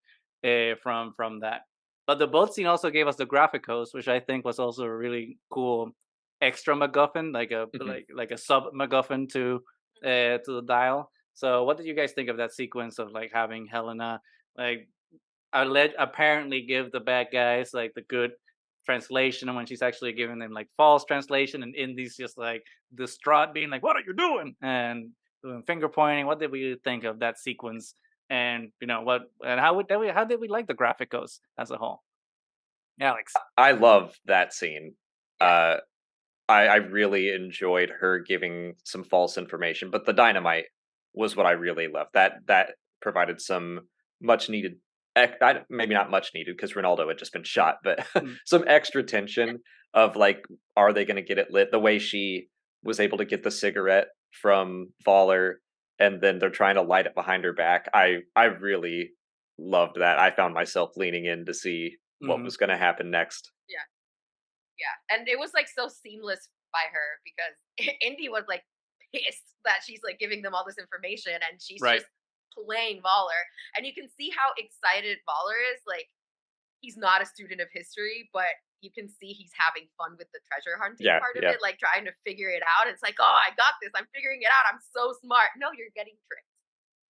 from that. But the boat scene also gave us the graphic host, which I think was also a really cool extra MacGuffin, like a Mhm. like a sub MacGuffin to the dial. So, what did you guys think of that sequence of like having Helena like apparently give the bad guys like the good translation and when she's actually giving them like false translation, and Indy's just like distraught, being like, "What are you doing?" and doing finger pointing. What did we think of that sequence? And what? And how did we like the graphicos as a whole, Alex? I love that scene. Yeah. Uh, I really enjoyed her giving some false information, but the dynamite was what I really loved. That provided some much needed, maybe not much needed because Ronaldo had just been shot, but Mm, some extra tension of like, are they going to get it lit? The way she was able to get the cigarette from Voller, and then they're trying to light it behind her back. I really loved that. I found myself leaning in to see what mhm. was going to happen next. Yeah. Yeah, and it was, like, so seamless by her because Indy was, like, pissed that she's, like, giving them all this information, and she's Right. just playing Voller, and you can see how excited Voller is, like, he's not a student of history, but you can see he's having fun with the treasure hunting Yeah, part of yeah. it, like, trying to figure it out. It's like, "Oh, I got this. I'm figuring it out. I'm so smart." No, you're getting tricked.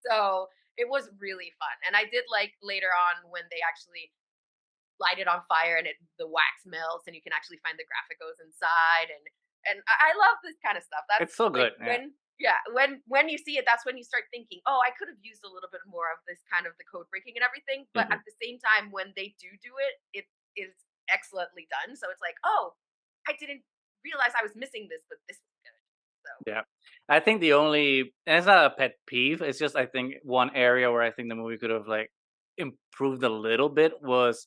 So, it was really fun, and I did like later on when they actually light it on fire and the wax melts and you can actually find the graphicos inside, and I love this kind of stuff. That's It's so like good. Yeah. when, yeah, when you see it, that's when you start thinking, oh, I could have used a little bit more of this kind of the code breaking and everything, but Mhm. at the same time when they do it, it is excellently done. So it's like, oh, I didn't realize I was missing this, but this was good. So Yeah. I think the only, and it's not a pet peeve, it's just I think one area where I think the movie could have like improved a little bit was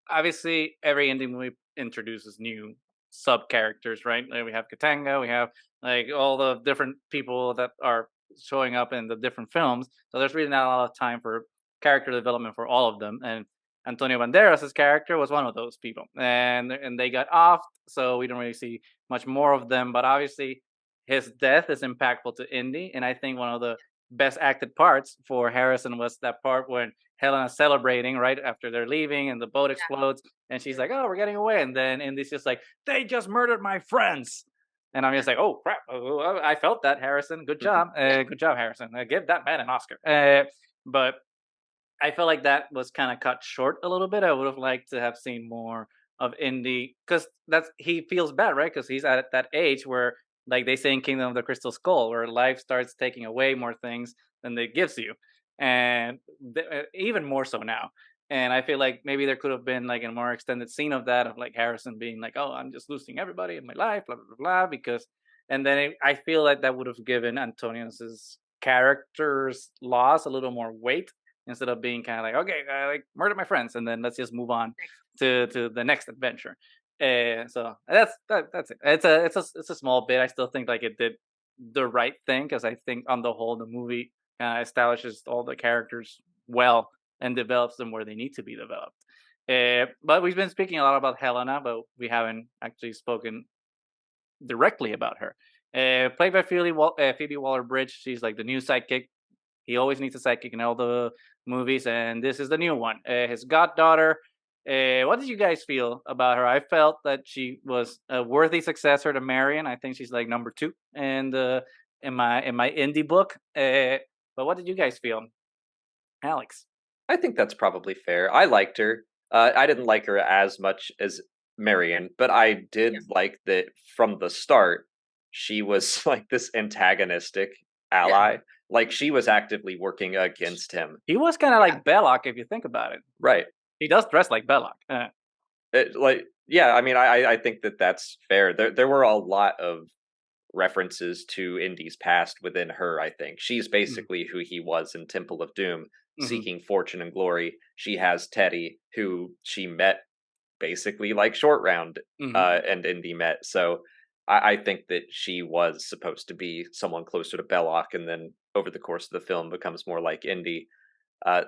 obviously every indie movie introduces new sub characters, right? Like we have Katanga, we have like all the different people that are showing up in the different films. So there's really not a lot of time for character development for all of them. And Antonio Banderas' character was one of those people, and they got off, so we don't really see much more of them. But obviously, his death is impactful to Indy, and I think one of the best acted parts for Harrison was that part when Helena's celebrating right after they're leaving and the boat yeah, explodes and she's yeah, like, "Oh, we're getting away," and then Indy's just like, "They just murdered my friends," and I'm just like, "Oh crap! Oh, I felt that, Harrison. yeah, Good job, Harrison. Give that man an Oscar." But I felt like that was kind of cut short a little bit. I would have liked to have seen more of Indy because that's he feels bad, right? Because he's at that age where, like they say in Kingdom of the Crystal Skull, where life starts taking away more things than it gives you, and even more so now. And I feel like maybe there could have been like a more extended scene of that, of like Harrison being like, "Oh, I'm just losing everybody in my life," blah blah blah, blah because, and then I feel like that would have given Antonius's character's loss a little more weight instead of being kind of like, okay, like murder my friends, and then let's just move on next, to the next adventure. So that's it. It's a small bit. I still think like it did the right thing because I think on the whole the movie establishes all the characters well and develops them where they need to be developed. But we've been speaking a lot about Helena, but we haven't actually spoken directly about her. Played by Phoebe Waller-Bridge, she's like the new sidekick. He always needs a sidekick in all the movies, and this is the new one. His goddaughter. What did you guys feel about her? I felt that she was a worthy successor to Marion. I think she's like number two and in my indie book. But what did you guys feel, Alex? I think that's probably fair. I liked her. I didn't like her as much as Marion, but I yeah, did like that from the start. She was like this antagonistic yeah, ally. Like she was actively working against him. He was kind of yeah, like Belloc if you think about it. Right. He does dress like Belloc. Like yeah, I mean I think that that's fair. There were a lot of references to Indy's past within her, I think. She's Mm, basically who he was in Temple of Doom, mhm, seeking fortune and glory. She has Teddy, who she met basically like Short Round mhm. and Indy met. So I think that she was supposed to be someone closer to Belloc, and then over the course of the film becomes more like Indy.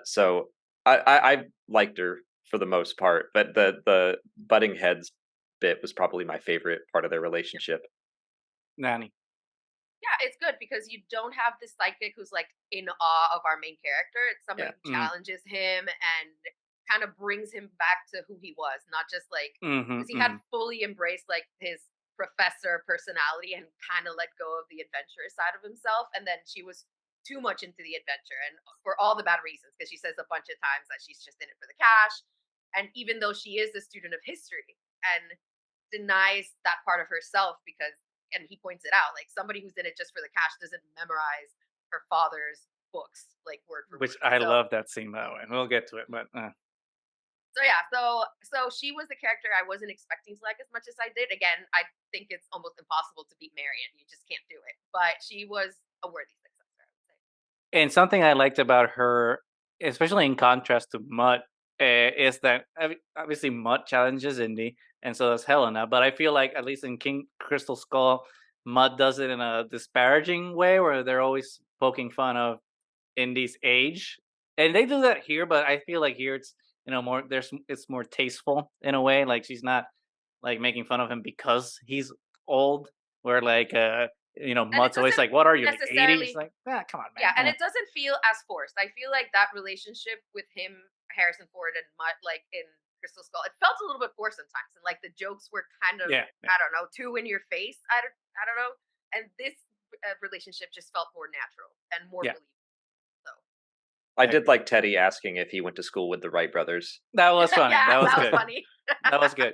So I liked her for the most part, but the butting heads bit was probably my favorite part of their yeah. relationship. Nanny. Yeah, it's good because you don't have this sidekick who's like in awe of our main character. It's somebody Yeah. who Mm, challenges him and kind of brings him back to who he was, not just like mhm, because he had mhm, fully embraced like his professor personality and kind of let go of the adventurous side of himself. And then she was too much into the adventure and for all the bad reasons because she says a bunch of times that she's just in it for the cash. And even though she is a student of history, and denies that part of herself because, and he points it out, like somebody who's in it just for the cash doesn't memorize her father's books like word for Which word. I So love that scene by the way. We'll get to it, but yeah, so she was the character I wasn't expecting to like as much as I did. Again, I think it's almost impossible to beat Marion. You just can't do it. But she was a worthy successor, I would say. and something I liked about her, especially in contrast to Mutt, is that obviously Mutt challenges Indy, and so does Helena. But I feel like at least in King Crystal Skull, Mutt does it in a disparaging way, where they're always poking fun of Indy's age, and they do that here. But I feel like here it's more it's more tasteful in a way. Like she's not like making fun of him because he's old. Where like And it Mutt's always doesn't like, "What are you like 80?" It's necessarily, like, ah, come on, yeah, and man. it doesn't feel as forced. I feel like that relationship with him, Harrison Ford, and Mutt, like in Crystal Skull, it felt a little bit forced sometimes, and like the jokes were kind of, Yeah, yeah. I don't know, too in your face. I don't know. And this relationship just felt more natural and more Yeah, believable. So I I did agree. like Teddy asking if he went to school with the Wright brothers. That was funny. yeah, That was that was good. funny. That was good.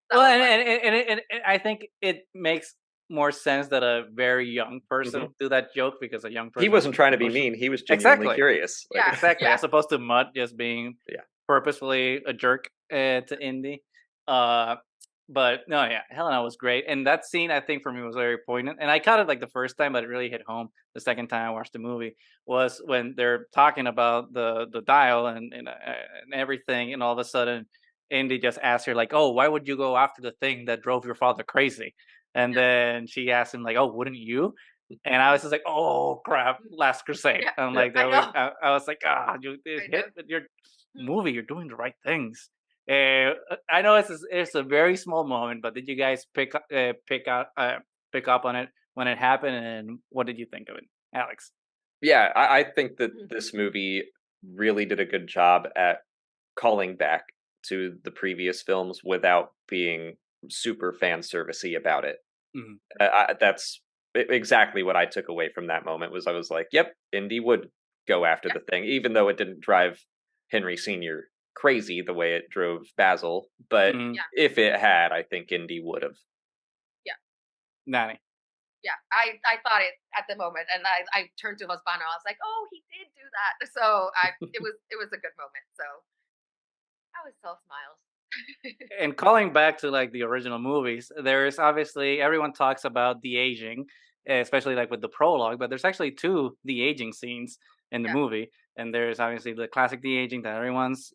that Well, was and funny. I think it makes more sense that a very young person Mhm. would do that joke because a young He person wasn't is trying to be emotional. mean, he was genuinely Exactly, curious, like Yeah, exactly. yeah, As opposed to Mutt just being yeah. purposefully a jerk to Indy. Uh, but no, yeah, Helena was great, and that scene I think for me was very poignant. And I caught it like the first time, but it really hit home the second time I watched the movie was when they're talking about the dial and everything, and all of a sudden Indy just asks her like, "Oh, why would you go after the thing that drove your father crazy?" And yeah, then she asked him like, "Oh, wouldn't you?" And I was just like, "Oh crap, Last Crusade." yeah. I'm like, I that know, was I was like, "Ah, you it I hit know. with your movie. You're doing the right things." I know it's a very small moment, but did you guys pick up on it when it happened, and what did you think of it, Alex? Yeah, I think that Mhm. this movie really did a good job at calling back to the previous films without being super fan servicey about it. Mhm. That's exactly what I took away from that moment. Was I was like, "Yep, Indy would go after Yeah, the thing," even though it didn't drive Henry Senior crazy the way it drove Basil. But Mhm. yeah, if it had, I think Indy would have. yeah. Nani. Yeah, I thought it at the moment, and I turned to Husband. I was like, "Oh, he did do that." So I it was a good moment. So I was so smiles. And calling back to like the original movies, there is obviously everyone talks about the aging, especially like with the prologue, but there's actually two de aging scenes in the Yeah, movie. And there's obviously the classic de aging that everyone's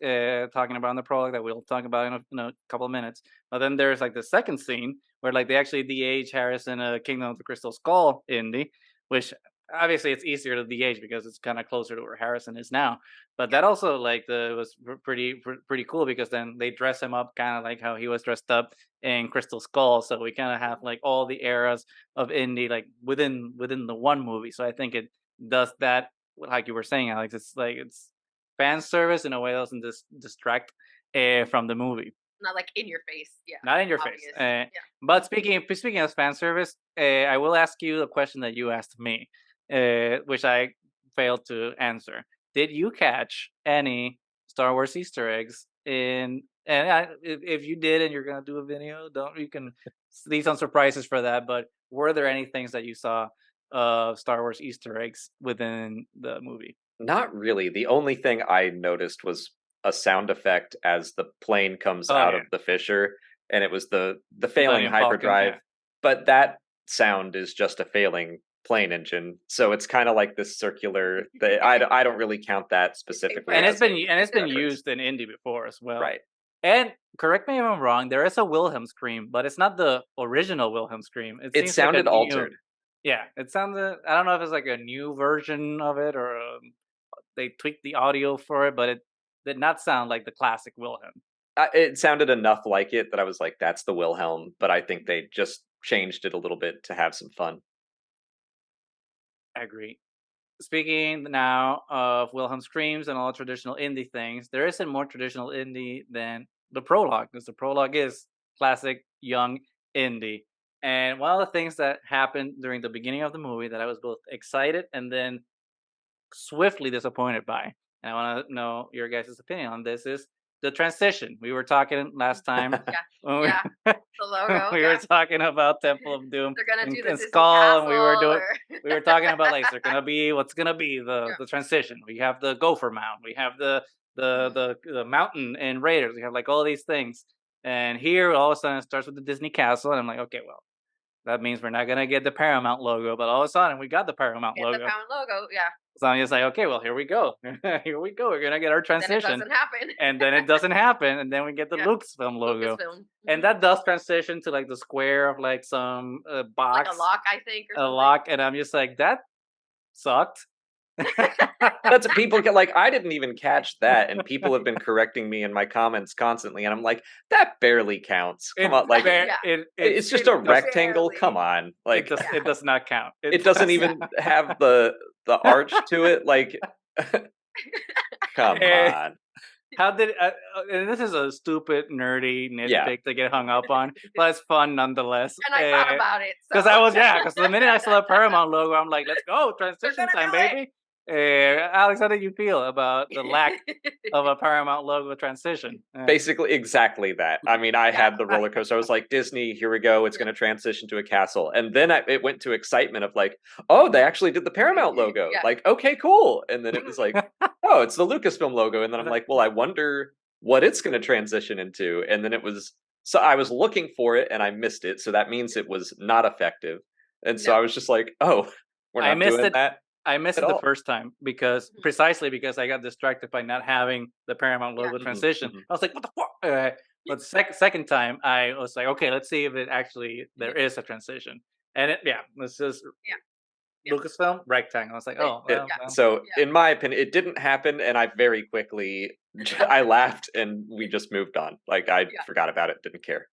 talking about in the prologue that we'll talk about in a couple of minutes. But then there's like the second scene where like they actually de age Harrison, Kingdom of the Crystal Skull Indy, which obviously it's easier to de age because it's kind of closer to where Harrison is now. But yeah, that also like the was pretty cool because then they dress him up kind of like how he was dressed up in Crystal Skull. So we kind of have mhm, like all the eras of Indy like within the one movie. So I think it does that like you were saying, Alex. It's like it's fan service in a way that doesn't distract from the movie, not like in your face. Yeah, not in your face. obvious. Yeah, But speaking of fan service, I will ask you the question that you asked me, which I failed to answer. Did you catch any Star Wars Easter eggs in? And if you did, and you're gonna do a video, don't you can leave some surprises for that. But were there any things that you saw of Star Wars Easter eggs within the movie? Not really. The only thing I noticed was a sound effect as the plane comes Oh out yeah, of the fissure, and it was the the failing Millennium Falcon. hyperdrive. Yeah, But that sound is just a failing plane engine, so it's kind of like this circular. I don't really count that you pay for specifically and as a it's been reference. used in Indy before as well. Right. And correct me if I'm wrong, there is a Wilhelm scream, but it's not the original Wilhelm scream. It It seems like a sounded new, altered. yeah. It sounded. I don't know if it's like a new version of it or they tweaked the audio for it, but it did not sound like the classic Wilhelm. It sounded enough like it that I was like, "That's the Wilhelm," but I think they just changed it a little bit to have some fun. I agree. Speaking now of Wilhelm screams and all traditional indie things, there isn't more traditional indie than the prologue, because the prologue is classic young indie. And one of the things that happened during the beginning of the movie that I was both excited and then swiftly disappointed by, and I want to know your guys' opinion on this, is the transition. We were talking last time. Yeah, When yeah. we, The logo. we were Yeah, talking about Temple of Doom they're gonna and, do the and Disney Skull, and Castle, or we were talking about like, is there gonna be what's gonna be yeah. the transition? We have the Gopher Mound. We have Mhm. the mountain in Raiders. We have like all these things. And here, all of a sudden, it starts with the Disney Castle, and I'm like, okay, well, that means we're not gonna get the Paramount logo. But all of a sudden, we got the Paramount Get the logo. pound logo. Yeah, So I'm just like, okay, well, here we go. Here we go. We're gonna get our and then it transition, doesn't happen. and then it doesn't happen, and then we get the Yeah, Lucasfilm logo, Lucasfilm. and Mhm. that does transition to like the square of like some Like a box, lock, I think, or a something. lock, and I'm just like, that sucked. That's what people get. Like, I didn't even catch that, and people have been correcting me in my comments constantly, and I'm like, that barely counts. Come on, like, Yeah, it's just it a does rectangle. Come barely. on, like, Yeah, it does not count. It it doesn't does. yeah. even have the arch to it. Like, come Eh, on. how did and this is a stupid nerdy Yeah, nitpick to get hung up on, but it's fun nonetheless. And I thought about it, Because so because the minute I saw the Paramount logo, I'm like, let's go, we're transition gonna time, do it. baby. Alex, how did you feel about the lack of a Paramount logo transition? basically exactly that. I mean, I Yeah, had the roller coaster. I was like, Disney, here we go. It's yeah, going to transition to a castle, and then it went to excitement of like, oh, they actually did the Paramount logo. yeah. Like, okay, cool. And then it was like, oh, it's the Lucasfilm logo. And then I'm like, well, I wonder what it's going to transition into. And then it was so I was looking for it and I missed it. So that means it was not effective. And so No. I was just like, oh, we're I not missed doing it. that I missed at it the all. first time because Mhm. precisely because I got distracted by not having the Paramount Yeah. logo Mhm, transition. mhm. I was like, "What the fuck?" But second time, I was like, "Okay, let's see if it actually there Mhm. is a transition." And this is Yeah, yeah. Lucasfilm rectangle. I was like, "Oh, It, Yeah, well." so, yeah, in my opinion, it didn't happen, and I very quickly I laughed, and we just moved on. Like I yeah, forgot about it, didn't care.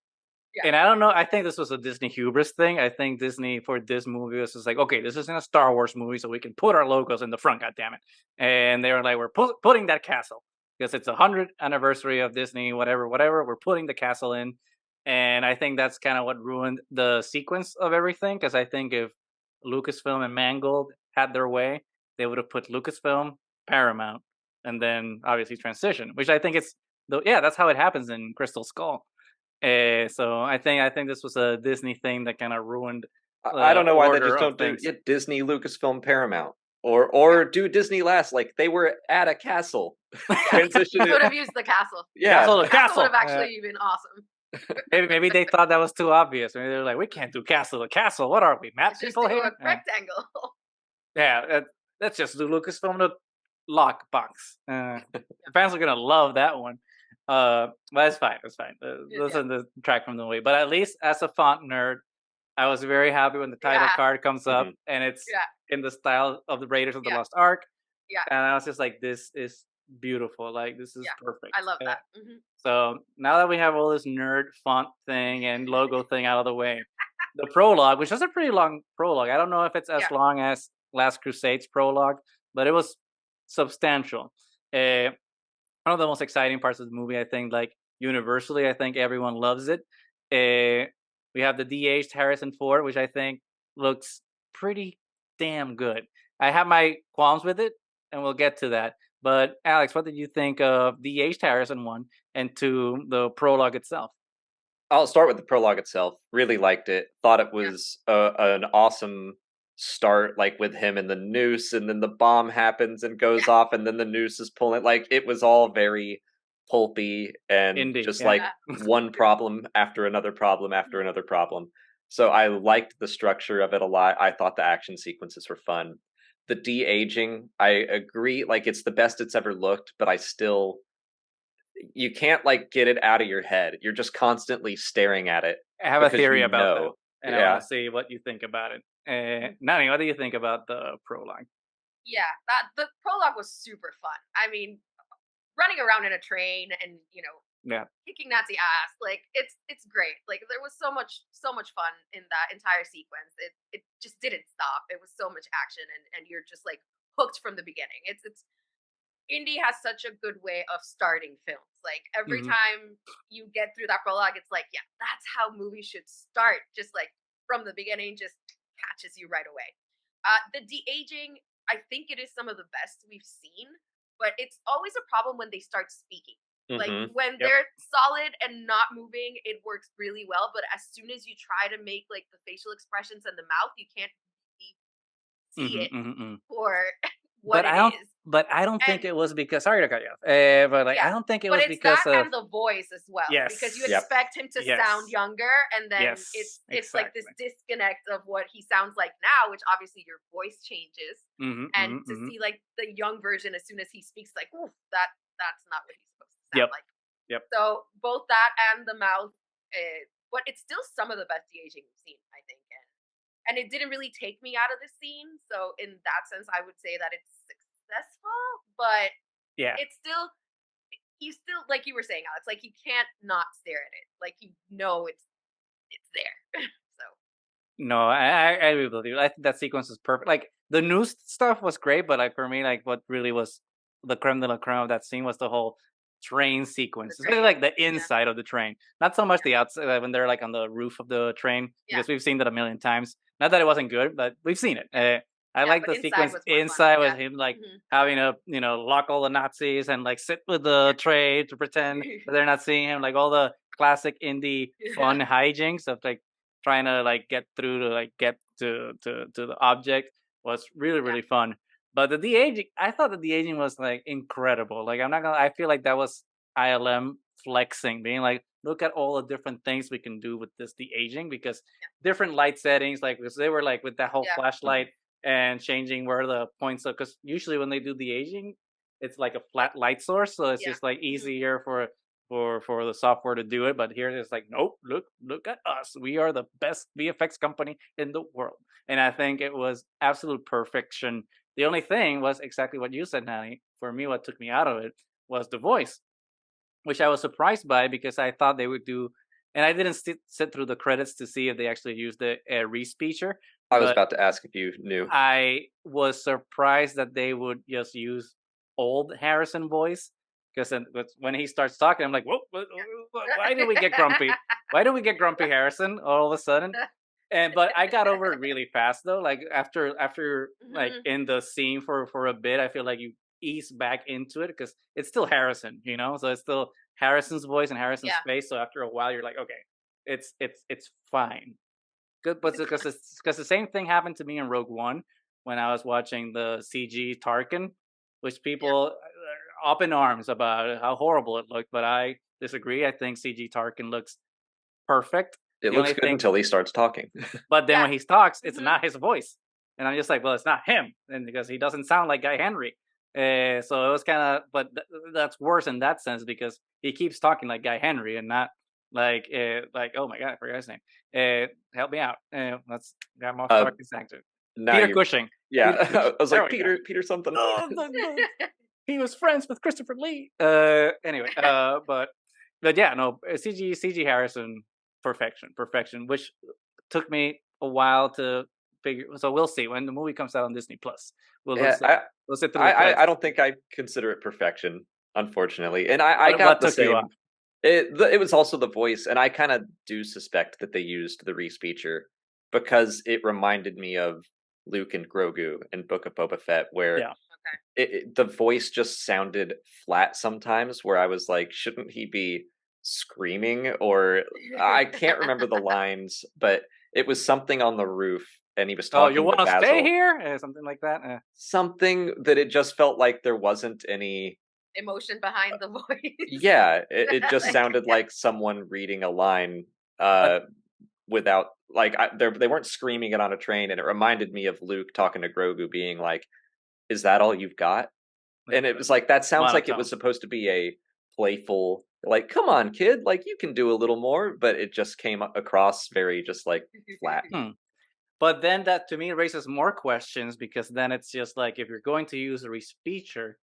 yeah. And I don't know. I think this was a Disney hubris thing. I think Disney for this movie was just like, okay, this isn't a Star Wars movie, so we can put our logos in the front. God damn it! And they were like, we're putting that castle because it's a 100th anniversary of Disney, whatever, whatever. We're putting the castle in, and I think that's kind of what ruined the sequence of everything. Because I think if Lucasfilm and Mangold had their way, they would have put Lucasfilm, Paramount, and then obviously transition, which I think it's that's how it happens in Crystal Skull. So I think this was a Disney thing that kind of ruined I the don't know why they order just of don't do things. it. Disney, Lucasfilm, Paramount, Yeah, or do Disney last. Like they were at a castle. yeah. Transition I would it. have used the castle. Yeah, Castle to Castle would castle. have actually been awesome. Maybe they thought that was too obvious. Maybe they're like, we can't do castle to castle. What are we, map Just people do here? a rectangle. Yeah, let's just do Lucasfilm the lock box. Fans are gonna love that one. But it's fine. It's fine. Yeah, Listen to track from the way. But at least as a font nerd, I was very happy when the title yeah, card comes up Mhm. and it's yeah, in the style of the Raiders of the yeah, Lost Ark. yeah, And I was just like, this is beautiful. Like, this is yeah. perfect. I love that. So now that we have all this nerd font thing and logo thing out of the way, the prologue, which was a pretty long prologue. I don't know if it's as Yeah, long as Last Crusade's prologue, but it was substantial. One of the most exciting parts of the movie, I think, like universally, I think everyone loves it. We have the de-aged Harrison Ford, which I think looks pretty damn good. I have my qualms with it, and we'll get to that. But Alex, what did you think of de-aged Harrison one and two, the prologue itself? I'll start with the prologue itself. Really liked it. Thought it yeah, was an awesome start, like with him and the noose, and then the bomb happens and goes yeah, off, and then the noose is pulling. Like it was all very pulpy and Indy, just yeah. like yeah, one problem after another problem after another problem. So I liked the structure of it a lot. I thought the action sequences were fun. The de aging, I agree. Like it's the best it's ever looked, but I still you can't like get it out of your head. You're just constantly staring at it I have a because theory you about that, know. and I want to Yeah. see what you think about it. Mhm. Nani, what do you think about the prologue? Yeah. That the prologue was super fun. I mean, running around in a train and Yeah, kicking Nazi ass, like it's great. Like there was so much fun in that entire sequence. It just didn't stop. It was so much action, and you're just like hooked from the beginning. It's Indy has such a good way of starting films. Like every hmm time you get through that prologue, it's like, yeah, that's how movies should start. Just like from the beginning, just catches you right away. The de aging, I think it is some of the best we've seen, but it's always a problem when they start speaking. Like Hmm. when Yep. they're solid and not moving, it works really well. But as soon as you try to make like the facial expressions and the mouth, you can't really see Mhm, it mhm, mhm. for what But it I don't is. but I don't think And it was because sorry to cut you off, but, like, I yeah, don't think it but was it's that because of and the voice as well, because you yes. Yep. expect him to sound Yes. younger, and then Yes, it's like this exactly. disconnect of what he sounds like now, which obviously your voice changes, Mhm, and mhm, to mhm. see like the young version as soon as he speaks, like, oof, that's not what he's supposed to sound Yep, like. yep. So both that and the mouth, but it's still some of the best de-aging we've seen, I think, and it didn't really take me out of the scene. So in that sense, I would say that it's successful, but Yeah. it's still you still like you were saying, Alex, like you can't not stare at it. Like you know it's there. So No, I really believe it. I think that sequence is perfect. Like, the news stuff was great, but, like, for me, like, what really was the creme de la creme of that scene was the whole train the sequence, especially, train. like, the Yeah. inside of the train. Not so much Yeah. the outside, when they're, like, on the roof of the train, Yeah. because we've seen that a million times. Not that it wasn't good, but we've seen it. I Yeah. like But the inside sequence was more fun. inside with Yeah. him, like, Hmm. having to, lock all the Nazis and, like, sit with the tray to pretend that they're not seeing him, like, all the classic indie Yeah. fun hijinks of, like, trying to like get through to like get to the object was really Yeah. really fun. But the de-aging, I thought the de-aging was like incredible. Like I'm not gonna, I feel like that was ILM flexing, being like, look at all the different things we can do with this de-aging because different light settings, like because they were like with that whole Yeah. Mhm. flashlight and changing where the points are. Because usually when they do de-aging, it's like a Like flat light source, so it's yeah. just like Hmm. easier for the software to do it. But here it's like, nope, look at us. We are the best VFX company in the world. And I think it was absolute perfection. The only thing was exactly what you said, Nanny. For me, what took me out of it was the voice, which I was surprised by because I thought they would do, and I didn't sit through the credits to see if they actually used the re-speecher, I was but about to ask if you knew. I was surprised that they would just use old Harrison voice because when he starts talking, I'm like, whoa, why did we get grumpy? Why did we get grumpy Harrison all of a sudden? And but I got over it really fast though. Like after like Hmm. in the scene for a bit, I feel like you ease back into it because it's still Harrison, so it's still Harrison's voice and Harrison's Yeah. face. So after a while, you're like, okay, it's fine. Good, but because the same thing happened to me in Rogue One when I was watching the CG Tarkin, which Yeah. people are up in arms about how horrible it looked, but I disagree. I think CG Tarkin looks perfect. It The looks only good thing, until he starts talking. but then Yeah. when he talks, it's Hmm. not his voice, and I'm just like, well, it's not him, and because he doesn't sound like Guy Henry. So it was kind of, but that's worse in that sense because he keeps talking like Guy Henry and not like oh my god, I forgot his name. Help me out. Let's get off uh, Tarkin's actor. now Peter you, Cushing. yeah. Peter I Cushing. was There like we go. Peter something. Oh, he was friends with Christopher Lee. Anyway, but yeah, no, CG Harrison, perfection, which took me a while to figure. So we'll see when the movie comes out on Disney Plus. Yeah, We'll sit through the credits. I don't think I consider it perfection, unfortunately. And I What got the took you off? same. It was also the voice, and I kind of do suspect that they used the re-speecher because it reminded me of Luke and Grogu in Book of Boba Fett, where Yeah. Okay. the voice just sounded flat sometimes. Where I was like, shouldn't he be screaming? Or I can't remember the lines, but it was something on the roof, and he was Oh, you talking to want to stay Basil. here? Something like that. Something that it just felt like there wasn't any. Emotion behind the voice. Yeah, it just Like sounded like someone reading a line, But without like they weren't screaming it on a train, and it reminded me of Luke talking to Grogu, being like, "Is that all you've got?" like And it was like that sounds like it was monotone. supposed to be a playful, like, "Come on, kid, like you can do a little more," but it just came across very just like flat. Hmm. But then that to me raises more questions because then it's just like if you're going to use a feature,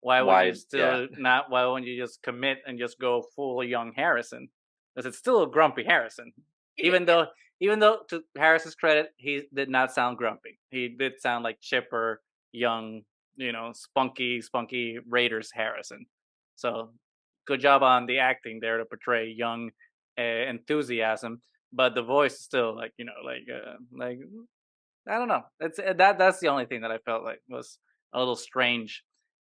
why would you Why? Yeah, still not? Why wouldn't you just commit and just go full young Harrison? Because it's still a grumpy Harrison, even yeah. though even though to Harrison's credit, he did not sound grumpy. He did sound like chipper, young, spunky Raiders Harrison. So good job on the acting there to portray young enthusiasm. But the voice is still like like I don't know. That's the only thing that I felt like was a little strange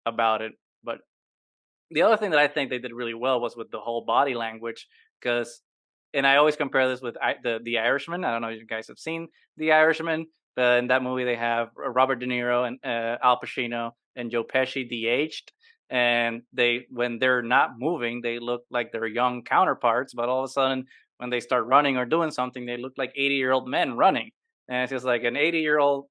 about it. But the other thing that I think they did really well was with the whole body language, because, and I always compare this with the Irishman. I don't know if you guys have seen the Irishman, but in that movie they have Robert De Niro and Al Pacino and Joe Pesci de-aged, and they, when they're not moving, they look like their young counterparts, but all of a sudden when they start running or doing something, they look like 80-year-old men running, and it's just like an 80-year-old.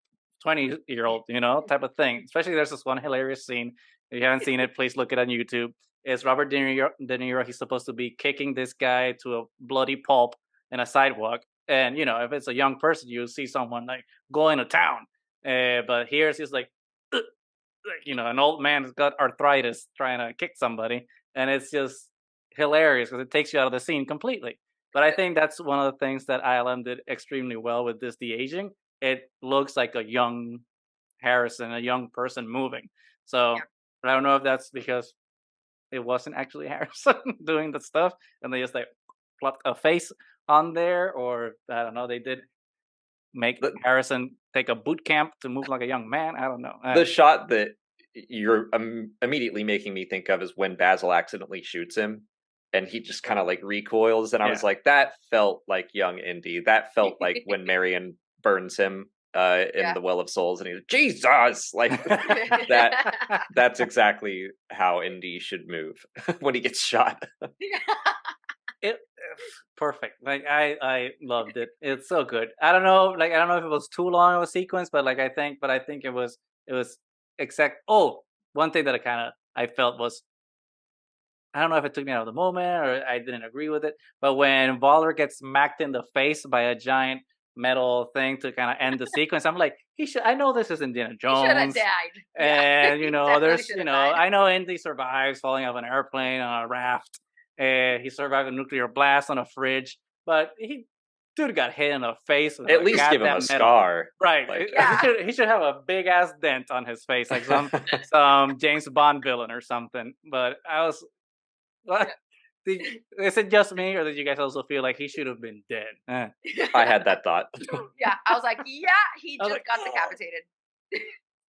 20-year-old, type of thing. Especially there's this one hilarious scene. If you haven't seen it, please look it on YouTube. It's Robert De Niro. He's supposed to be kicking this guy to a bloody pulp in a sidewalk. And if it's a young person, you see someone like going to town. But here it's just like, an old man's got arthritis trying to kick somebody, and it's just hilarious because it takes you out of the scene completely. But I think that's one of the things that ILM did extremely well with this de aging. It looks like a young Harrison, a young person moving. So Yeah. I don't know if that's because it wasn't actually Harrison doing the stuff, and they just like plopped a face on there, or I don't know. They did make The Harrison take a boot camp to move like a young man. I don't know. the shot that you're immediately making me think of is when Basil accidentally shoots him, and he just kind of like recoils, and I Yeah. was like, that felt like young Indy. That felt like when Marion burns him in Yeah. the Well of Souls, and he's Jesus, like that. That's exactly how Indy should move when he gets shot. It perfect. Like I loved it. It's so good. I don't know. Like I don't know if it was too long of a sequence, but I think it was exact. Oh, one thing that I felt was, I don't know if it took me out of the moment or I didn't agree with it, but when Waller gets smacked in the face by a giant metal thing to kind of end the sequence, I'm like, he should. I know this is Indiana He should have Jones, died. Yeah. and He definitely there's should have died. I know Indy survives falling off an airplane on a raft. He survived a nuclear blast on a fridge, but dude got hit in the face with At a least give him a goddamn metal. scar. Right. Like, Yeah. He should have a big ass dent on his face, like some James Bond villain or something. But I was, what? Is it just me, or did you guys also feel like he should have been dead? I had that thought. Yeah. I was like, yeah, he I was just like, got oh. decapitated.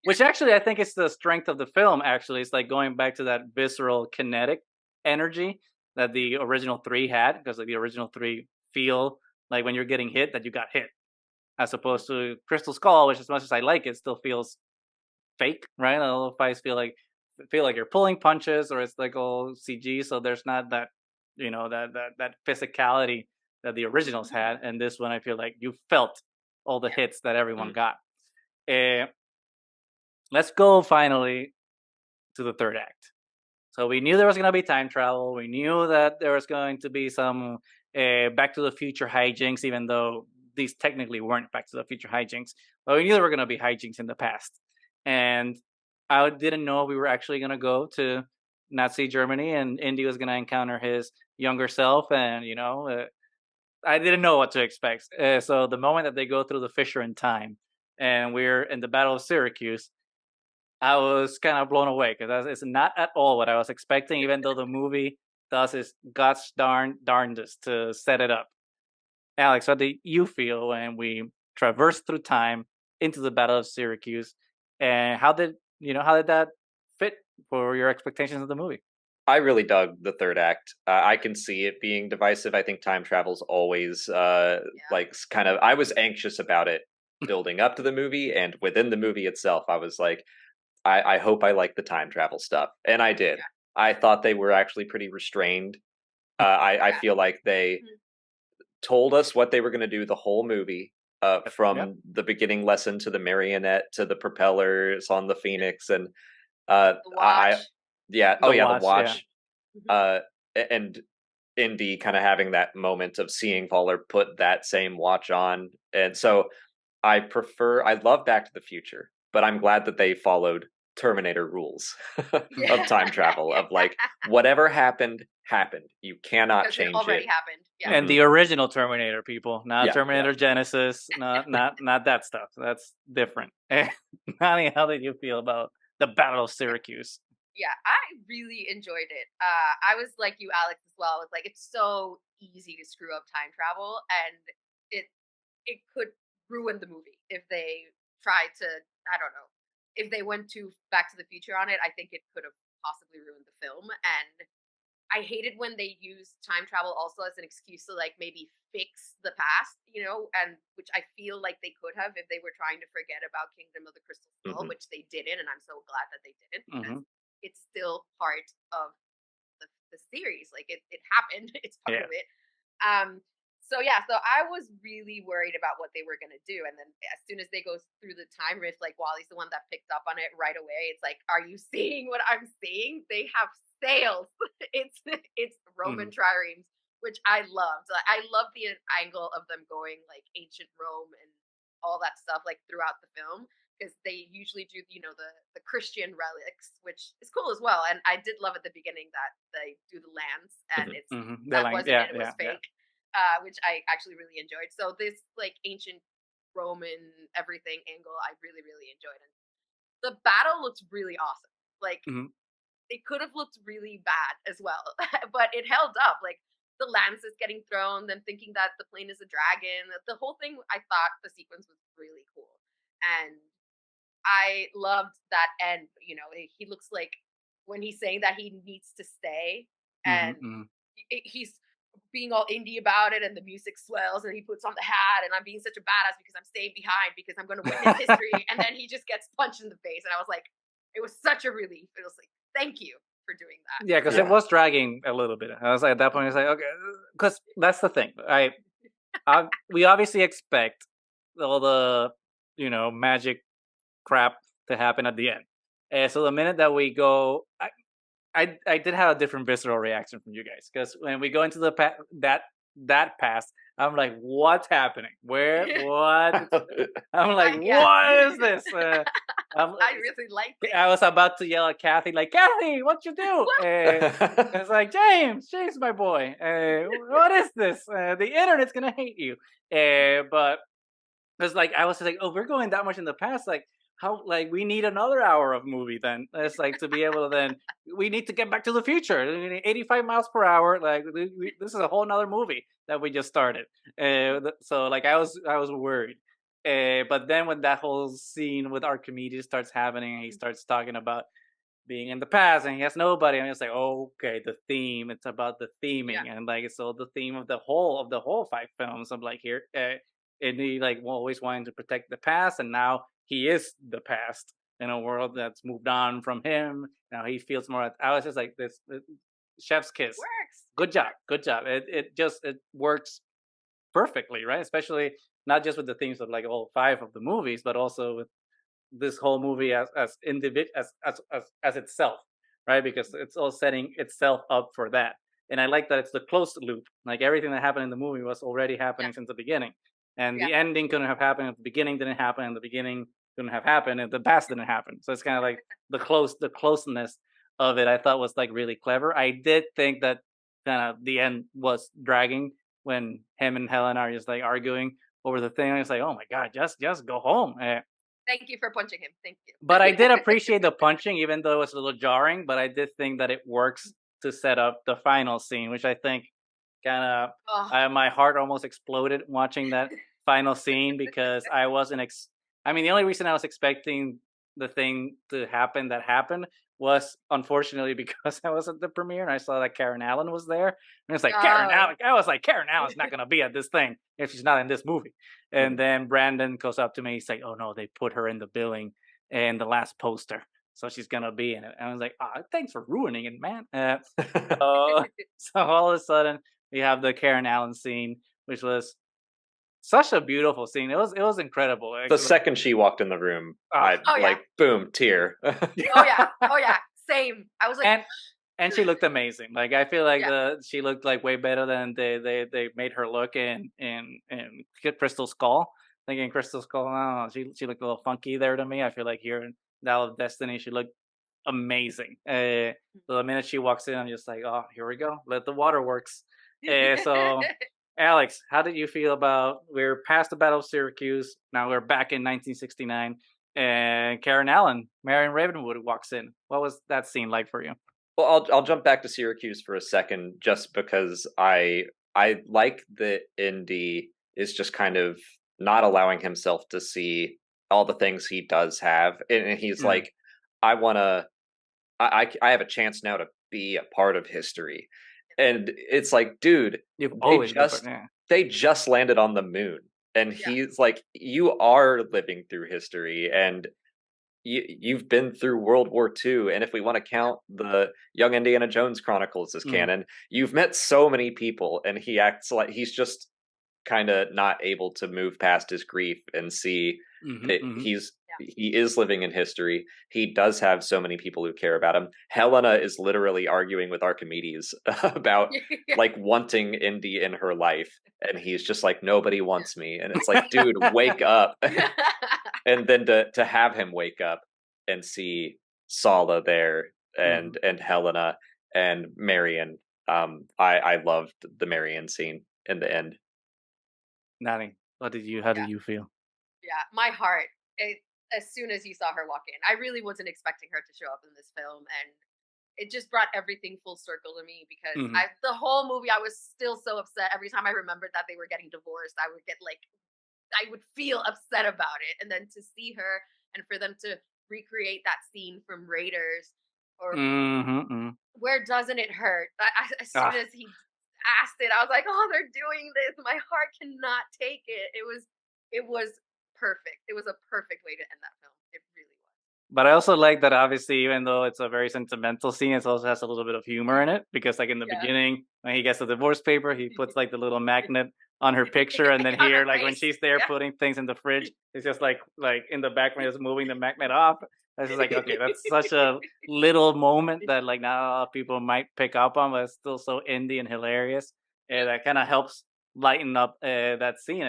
Which actually I think it's the strength of the film. Actually, it's like going back to that visceral kinetic energy that the original three had, because like the original three feel like when you're getting hit that you got hit, as opposed to Crystal Skull, which as much as I like it, still feels fake, right? All the fights feel like you're pulling punches, or it's like all CG, so there's not that that physicality that the originals had. And this one, I feel like you felt all the Yeah. hits that everyone Mm. got. Uh, let's go finally to the third act. So we knew there was going to be time travel. We knew that there was going to be some Back to the Future hijinks, even though these technically weren't Back to the Future hijinks. But we knew there were going to be hijinks in the past. And I didn't know we were actually going to go to Nazi Germany, and Indy was going to encounter his younger self. And, I didn't know what to expect. So the moment that they go through the fissure in time and we're in the Battle of Syracuse, I was kind of blown away because it's not at all what I was expecting, even though the movie does its gosh darndest to set it up. Alex, how did you feel when we traversed through time into the Battle of Syracuse, and how did that fit for your expectations of the movie? I really dug the third act. I can see it being divisive. I think time travel's always Yeah. like kind of. I was anxious about it building up to the movie, and within the movie itself, I was like, I hope I like the time travel stuff, and I did. Yeah. I thought they were actually pretty restrained. I Yeah. feel like they Mhm. told us what they were going to do the whole movie, Yep. from the beginning lesson to the marionette to the propellers on the Phoenix, and The I watch. yeah, oh The yeah, the watch, yeah. watch, Mhm. uh, and Indy kind of having that moment of seeing Voller put that same watch on, and so I love Back to the Future, but I'm glad that they followed Terminator rules of Yeah. time travel. Of like, whatever happened happened. You cannot Because it change it. already happened. Yeah. And Hmm. the original Terminator, people, not Yeah, yeah. Terminator Genesis, not that stuff. That's different. Honey, how did you feel about the Battle of Yeah. Syracuse? Yeah, I really enjoyed it. I was like you, Alex, as well. It's like it's so easy to screw up time travel, and it it could ruin the movie if they tried to. I don't know if they went too Back to the Future on it. I think it could have possibly ruin the film. And I hated when they used time travel also as an excuse to like maybe fix the past, and which I feel like they could have if they were trying to forget about Kingdom of the Crystal Skull, Hmm. which they didn't, and I'm so glad that they didn't because Hmm. it's still part of the series. Like it happened, it's part Yeah. of it. Um, so yeah, so I was really worried about what they were gonna do, and then as soon as they go through the time rift, like Wally's the one that picked up on it right away. It's like, are you seeing what I'm seeing? They have sails. it's Roman Hmm. triremes, which I loved. Like, I love the angle of them going like ancient Rome and all that stuff like throughout the film because they usually do the Christian relics, which is cool as well. And I did love at the beginning that they do the lands and Hmm. it's Hmm. The that line. wasn't Yeah. it, it was Yeah. Yeah. fake, which I actually really enjoyed. So this like ancient Roman everything angle I really really enjoyed. And the battle looks really awesome. Like Hmm. it could have looked really bad as well, but it held up. Like the lances getting thrown, them thinking that the plane is a dragon. The whole thing, I thought the sequence was really cool, and I loved that end. He looks like when he's saying that he needs to stay, Hmm. and Hmm. he's being all indie about it, and the music swells, and he puts on the hat, and I'm being such a badass because I'm staying behind because I'm going to witness history, and then he just gets punched in the face, and I was like, it was such a relief. It was like, thank you for doing that. Yeah, because it Yeah. was dragging a little bit. I was like, at that point, I was like, okay, because that's the thing. We obviously expect all the magic crap to happen at the end. And so the minute that we go, I did have a different visceral reaction from you guys because when we go into that past, I'm like, what's happening? Where? What? I'm like, Yeah, what is this? I'm, I really liked it. I was about to yell at Kathy, like, Kathy, what you do? What? It's like, James, my boy, what is this? The internet's gonna hate you. But because like I was just like, oh, we're going that much in the past, like how like we need another hour of movie then. It's like to be able to then we need to get back to the future. 85 miles per hour. Like this is a whole nother movie that we just started. So like I was worried. But then when that whole scene with Archimedes starts happening and he starts talking about being in the past and he has nobody, and it's like, okay, the theme, it's about the Yeah, theming, and like so the theme of the whole five films. I'm like here, and he like always wanting to protect the past, and now he is the past in a world that's moved on from him. Now he feels more. I was just like this, chef's it kiss. works. Good It job, works. good job. It works perfectly, right? Especially not just with the themes of like all five of the movies, but also with this whole movie as itself, right? Because it's all setting itself up for that. And I like that it's the closed loop. Like everything that happened in the movie was already Yeah, happening since the beginning, and yeah. the ending couldn't have happened if the beginning didn't happen, and the beginning couldn't have happened if the past didn't happen. So it's kind of like the closeness of it. I thought was like really clever. I did think that kind of the end was dragging when him and Helen are just like arguing over the thing. It's like, oh my god, just go home. Thank you for punching him. Thank you. But I did appreciate the punching, even though it was a little jarring. But I did think that it works to set up the final scene, which I think kind of Oh, my heart almost exploded watching that final scene because I wasn't. I mean, the only reason I was expecting the thing to happen that happened was unfortunately because I was at the premiere and I saw that Karen Allen was there, and it's like Karen oh. Allen. I was like, Karen Allen's not gonna be at this thing if she's not in this movie. And Mhm. then Brandon goes up to me. He's like, "Oh no, they put her in the billing and the last poster, so she's gonna be in it." And I was like, "Ah, thanks for ruining it, man." So, so all of a sudden we have the Karen Allen scene, which was such a beautiful scene. It was incredible. The second she walked in the room, Ah, I Oh yeah. like boom, tear. Oh yeah. Oh yeah. Same. I was like, and and she looked amazing. Like I feel like yeah. she looked like way better than they made her look in Crystal Skull. Thinking Crystal Skull, I don't know, she looked a little funky there to me. I feel like here in Dial of Destiny, she looked amazing. So the minute she walks in, I'm just like, oh, here we go. Let the waterworks. So, Alex, how did you feel about we're past the Battle of Syracuse? Now we're back in 1969, and Karen Allen, Marion Ravenwood walks in. What was that scene like for you? Well, I'll jump back to Syracuse for a second, just because I like that Indy is just kind of not allowing himself to see all the things he does have, and he's Mm, like, I want to. I have a chance now to be a part of history. And it's like, dude, You've they always been, just yeah. they just landed on the moon. And Yeah. he's like, you are living through history, and you've been through World War II. And if we want to count the Young Indiana Jones Chronicles as Mm. canon, you've met so many people, and he acts like he's just kind of not able to move past his grief and see that Yeah. he is living in history. He does have so many people who care about him. Helena is literally arguing with Archimedes about Yeah. like wanting Indy in her life, and he's just like, nobody wants me. And it's like, dude, wake up. And then to have him wake up and see Sala there, Mhm. and Helena and Marion. I loved the Marion scene in the end. Nani, how did Yeah. you feel? Yeah. My heart, as soon as you saw her walk in, I really wasn't expecting her to show up in this film, and it just brought everything full circle to me because Mhm. the whole movie I was still so upset every time I remembered that they were getting divorced. I would get like I would feel upset about it, and then to see her and for them to recreate that scene from Raiders or Mhm, mhm. Where Doesn't It Hurt? As soon Ah, as he asked it, I was like, "Oh, they're doing this. My heart cannot take it." It was perfect. It was a perfect way to end that film. It really was. but I also like that obviously even though it's a very sentimental scene, it also has a little bit of humor in it because like in the Yeah. beginning when he gets the divorce paper, he puts like the little magnet on her picture, and then On her here like when face. she's there Yeah. putting things in the fridge, it's just like in the background just moving the magnet off. It's just like, okay, that's such a little moment that like not a lot of people might pick up on, but it's still so indie and hilarious. And that kind of helps lighten up that scene.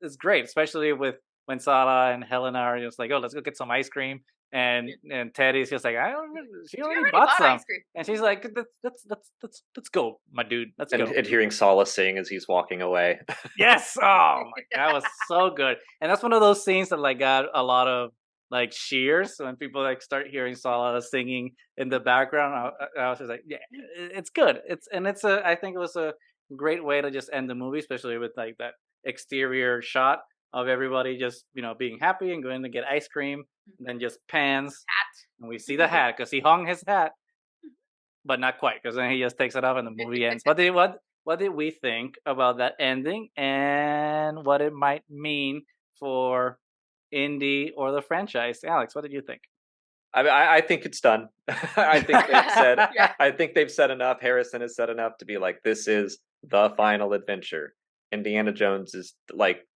It's great, especially with when Sarah and Helena are just like, oh, let's go get some ice cream. And Teddy's just like, I don't remember. She She already already bought bought some. ice cream. And she's like, let's go, my dude. Let's And, go. and hearing Sala sing as he's walking away. Yes. Oh my, that was so good. And that's one of those scenes that like got a lot of like cheers when people like start hearing Sala singing in the background. I was just like, yeah, it's good. I think it was a great way to just end the movie, especially with like that exterior shot of everybody just being happy and going to get ice cream. And then just pans and we see the Hat. hat because he hung his hat, but not quite because then he just takes it off and the movie ends. What did we think about that ending and what it might mean for Indy or the franchise? Alex, what did you think? I think it's done. I think they've said Yeah. I think they've said enough. Harrison has said enough to be like, this is the final adventure. Indiana Jones is like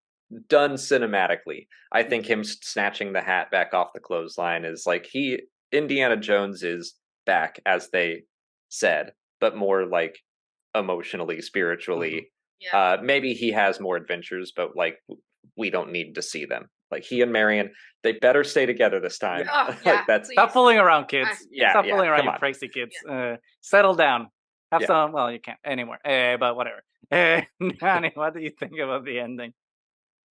done cinematically. I think him snatching the hat back off the clothesline is like Indiana Jones is back as they said, but more like emotionally, Mhm. spiritually. Yeah. Maybe he has more adventures, but like we don't need to see them. Like he and Marion, they better stay together this time. Yeah. Oh, Like yeah, that's Stop please. fooling around, I kids. yeah, Stop yeah. fooling around, Come you on, crazy kids. Yeah. Settle down. Have yeah. some. Well, you can't anymore. But whatever. Nani, what do you think about the ending?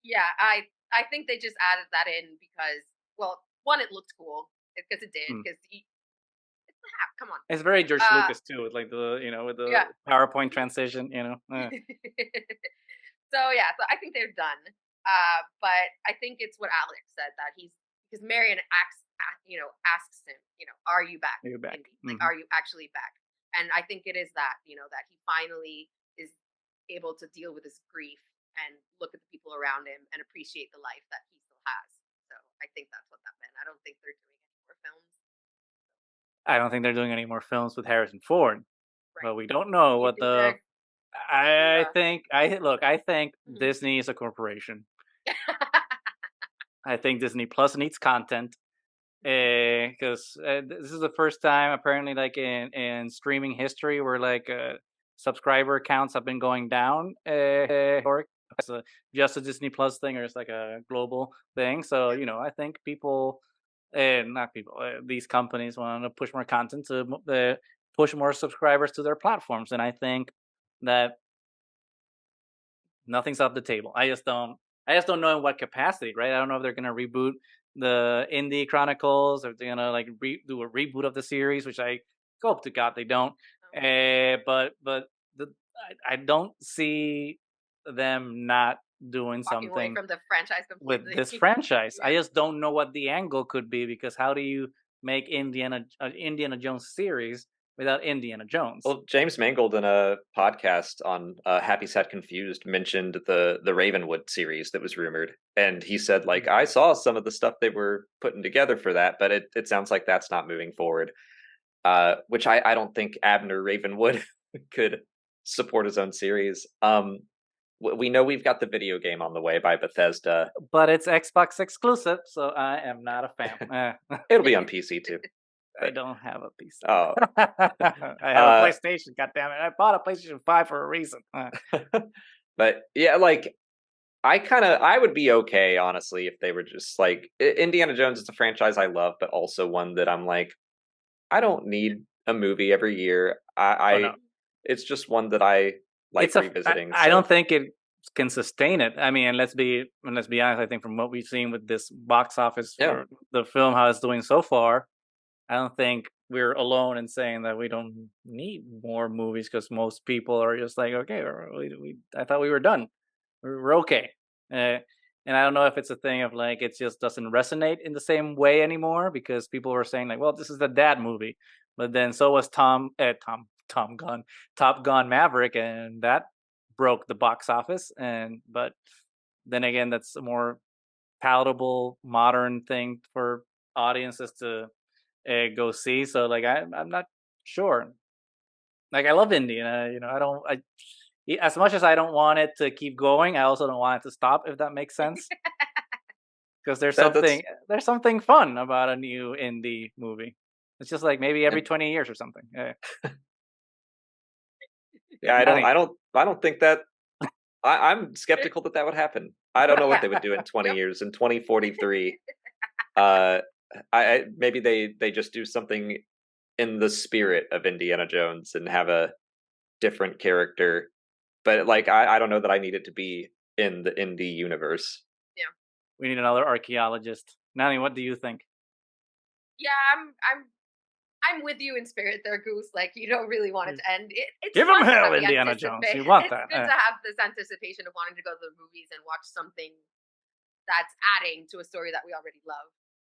Yeah, I think they just added that in because, well, one, it looked cool because it did Mm. because it's the hat. Come on. It's very George Uh, Lucas too, with like with the yeah. PowerPoint transition. So yeah, so I think they're done. But I think it's what Alex said that he's because Marion asks him, are you back, You're back. Indy? Like, are you actually back? And I think it is that that he finally is able to deal with his grief and look at the people around him and appreciate the life that he still has. So I think that's what that meant. I don't think they're doing any more films. I don't think they're doing any more films with Harrison Ford, Right. but we don't know Do you what think the. they're I yeah. think I look. I think Mhm. Disney is a corporation. I think Disney Plus needs content because this is the first time apparently, like in streaming history, where like subscriber counts have been going down. Or it's just a Disney Plus thing, or it's like a global thing. So Yeah. I think people, not people, these companies want to push more content to push more subscribers to their platforms, and I think that nothing's off the table. I just don't know in what capacity, right? I don't know if they're gonna reboot the Indie Chronicles, or if they're gonna like do a reboot of the series, which I hope to God they don't. Oh, But I don't see them not doing walking away something from the franchise with completely. this franchise. I Yeah. just don't know what the angle could be because how do you make Indiana Jones series without Indiana Jones. Well, James Mangold in a podcast on Happy Sad Confused mentioned the Ravenwood series that was rumored, and he said like I saw some of the stuff they were putting together for that, but it sounds like that's not moving forward. Which I don't think Abner Ravenwood could support his own series. We know we've got the video game on the way by Bethesda, but it's Xbox exclusive, so I am not a fan. It'll be on PC too. I don't have a PC. Oh, I have a PlayStation. God damn it! I bought a PlayStation 5 for a reason. But yeah, like I would be okay honestly if they were just like Indiana Jones is a franchise I love, but also one that I'm like I don't need a movie every year. No. It's just one that I like revisiting. I don't think it can sustain it. I mean, let's be honest. I think from what we've seen with this box office for the film, how it's doing so far, I don't think we're alone in saying that we don't need more movies because most people are just like, okay, I thought we were done. We're okay. And I don't know if it's a thing of like it just doesn't resonate in the same way anymore because people were saying like, well, this is the dad movie, but then so was Top Gun Maverick, and that broke the box office. But then again, that's a more palatable, modern thing for audiences to go see. So like I'm not sure. Like I love Indy, and as much as I don't want it to keep going, I also don't want it to stop. If that makes sense, because there's something fun about a new Indy movie. It's just like maybe every 20 years or something. Yeah, I don't think that. I'm skeptical that would happen. I don't know what they would do in 20 years. In 2043, I maybe they just do something in the spirit of Indiana Jones and have a different character. But like I don't know that I need it to be in the Indy universe. Yeah, we need another archaeologist. Nani, what do you think? Yeah, I'm with you in spirit there, Goose. Like, you don't really want it to end. It's Give him hell, Indiana Jones. You want that. It's good to have this anticipation of wanting to go to the movies and watch something that's adding to a story that we already love.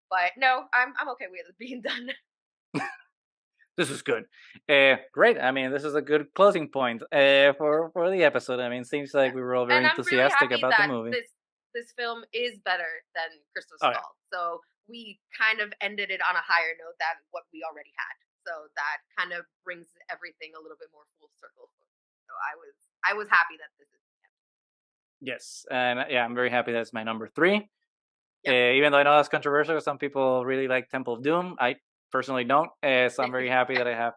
But no, I'm okay with it being done. This is good. Great. I mean, this is a good closing point for the episode. I mean, it seems like we were all very enthusiastic really about the movie. This film is better than Crystal Skull. Yeah. So we kind of ended it on a higher note than what we already had. So that kind of brings everything a little bit more full circle. So I was happy that this is the end. Yes, and yeah, I'm very happy that's my number 3. Yep. Even though I know that's controversial, some people really like Temple of Doom. I personally don't. So I'm very happy that I have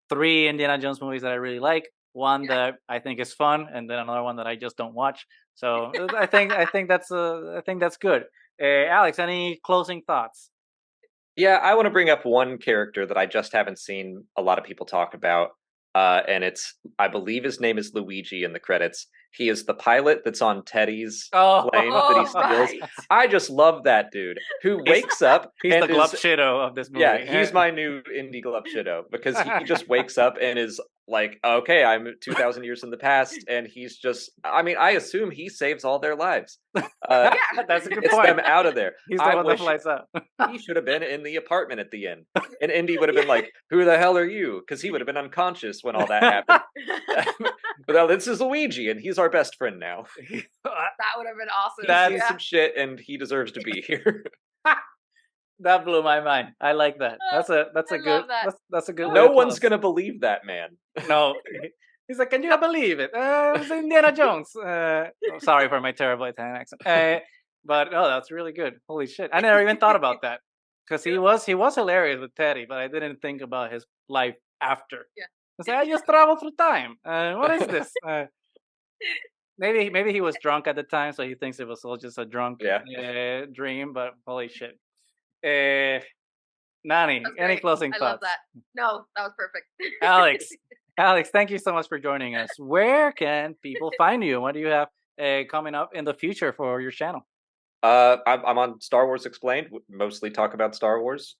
3 Indiana Jones movies that I really like. One that I think is fun, and then another one that I just don't watch. So I think that's good. Alex, any closing thoughts? Yeah, I want to bring up one character that I just haven't seen a lot of people talk about, and I believe his name is Luigi in the credits. He is the pilot that's on Teddy's plane that he steals. Right. I just love that dude who wakes up. He's the Glupshido of this movie. Yeah, he's my new Indy Glupshido because he just wakes up and is like, okay, I'm 2,000 years in the past, and he's just. I mean, I assume he saves all their lives. Yeah, that's a good point. Them out of there. He's the one that flies out. He should have been in the apartment at the end, and Indy would have been like, "Who the hell are you?" Because he would have been unconscious when all that happened. But now this is Luigi, and he's our best friend now. That would have been awesome. That's some shit, and he deserves to be here. That blew my mind. I like that. That's a good. No one's gonna believe that, man. No, he's like, can you believe it? It's Indiana Jones. Sorry for my terrible Italian accent. But that's really good. Holy shit! I never even thought about that because he was hilarious with Teddy, but I didn't think about his life after. Yeah. I just travel through time. What is this? Maybe he was drunk at the time, so he thinks it was all just a drunk dream. But holy shit, Nani, any closing thoughts? I love that. No, that was perfect. Alex, thank you so much for joining us. Where can people find you? What do you have coming up in the future for your channel? I'm on Star Wars Explained. Mostly talk about Star Wars.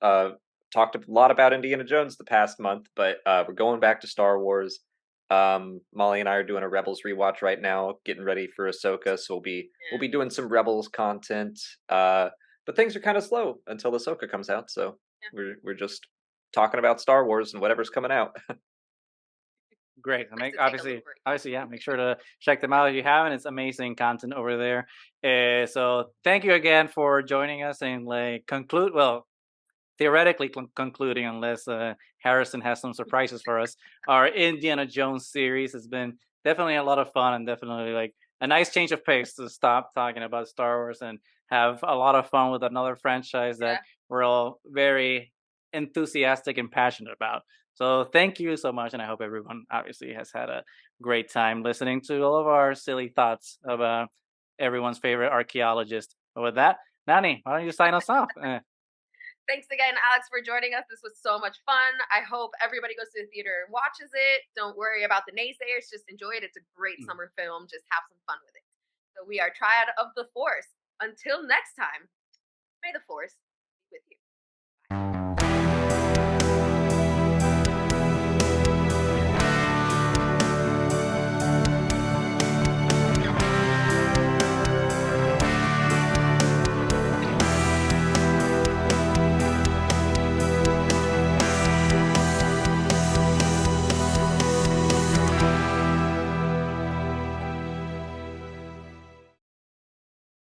Talked a lot about Indiana Jones the past month, but we're going back to Star Wars. Molly and I are doing a Rebels rewatch right now, getting ready for Ahsoka, so we'll be doing some Rebels content. But things are kind of slow until Ahsoka comes out, so Yeah. We're just talking about Star Wars and whatever's coming out. Great. I Nice make to take a little break. obviously, yeah. Make sure to check them out if you haven't. It's amazing content over there. So thank you again for joining us and like conclude. Well, theoretically concluding, unless Harrison has some surprises for us. Our Indiana Jones series has been definitely a lot of fun and definitely like a nice change of pace to stop talking about Star Wars and have a lot of fun with another franchise that Yeah. we're all very enthusiastic and passionate about. So thank you so much, and I hope everyone obviously has had a great time listening to all of our silly thoughts about everyone's favorite archaeologist. But with that, Nani, why don't you sign us off? Thanks again, Alex, for joining us. This was so much fun. I hope everybody goes to the theater and watches it. Don't worry about the naysayers. Just enjoy it. It's a great summer film. Just have some fun with it. So we are Triad of the Force. Until next time, may the Force be with you.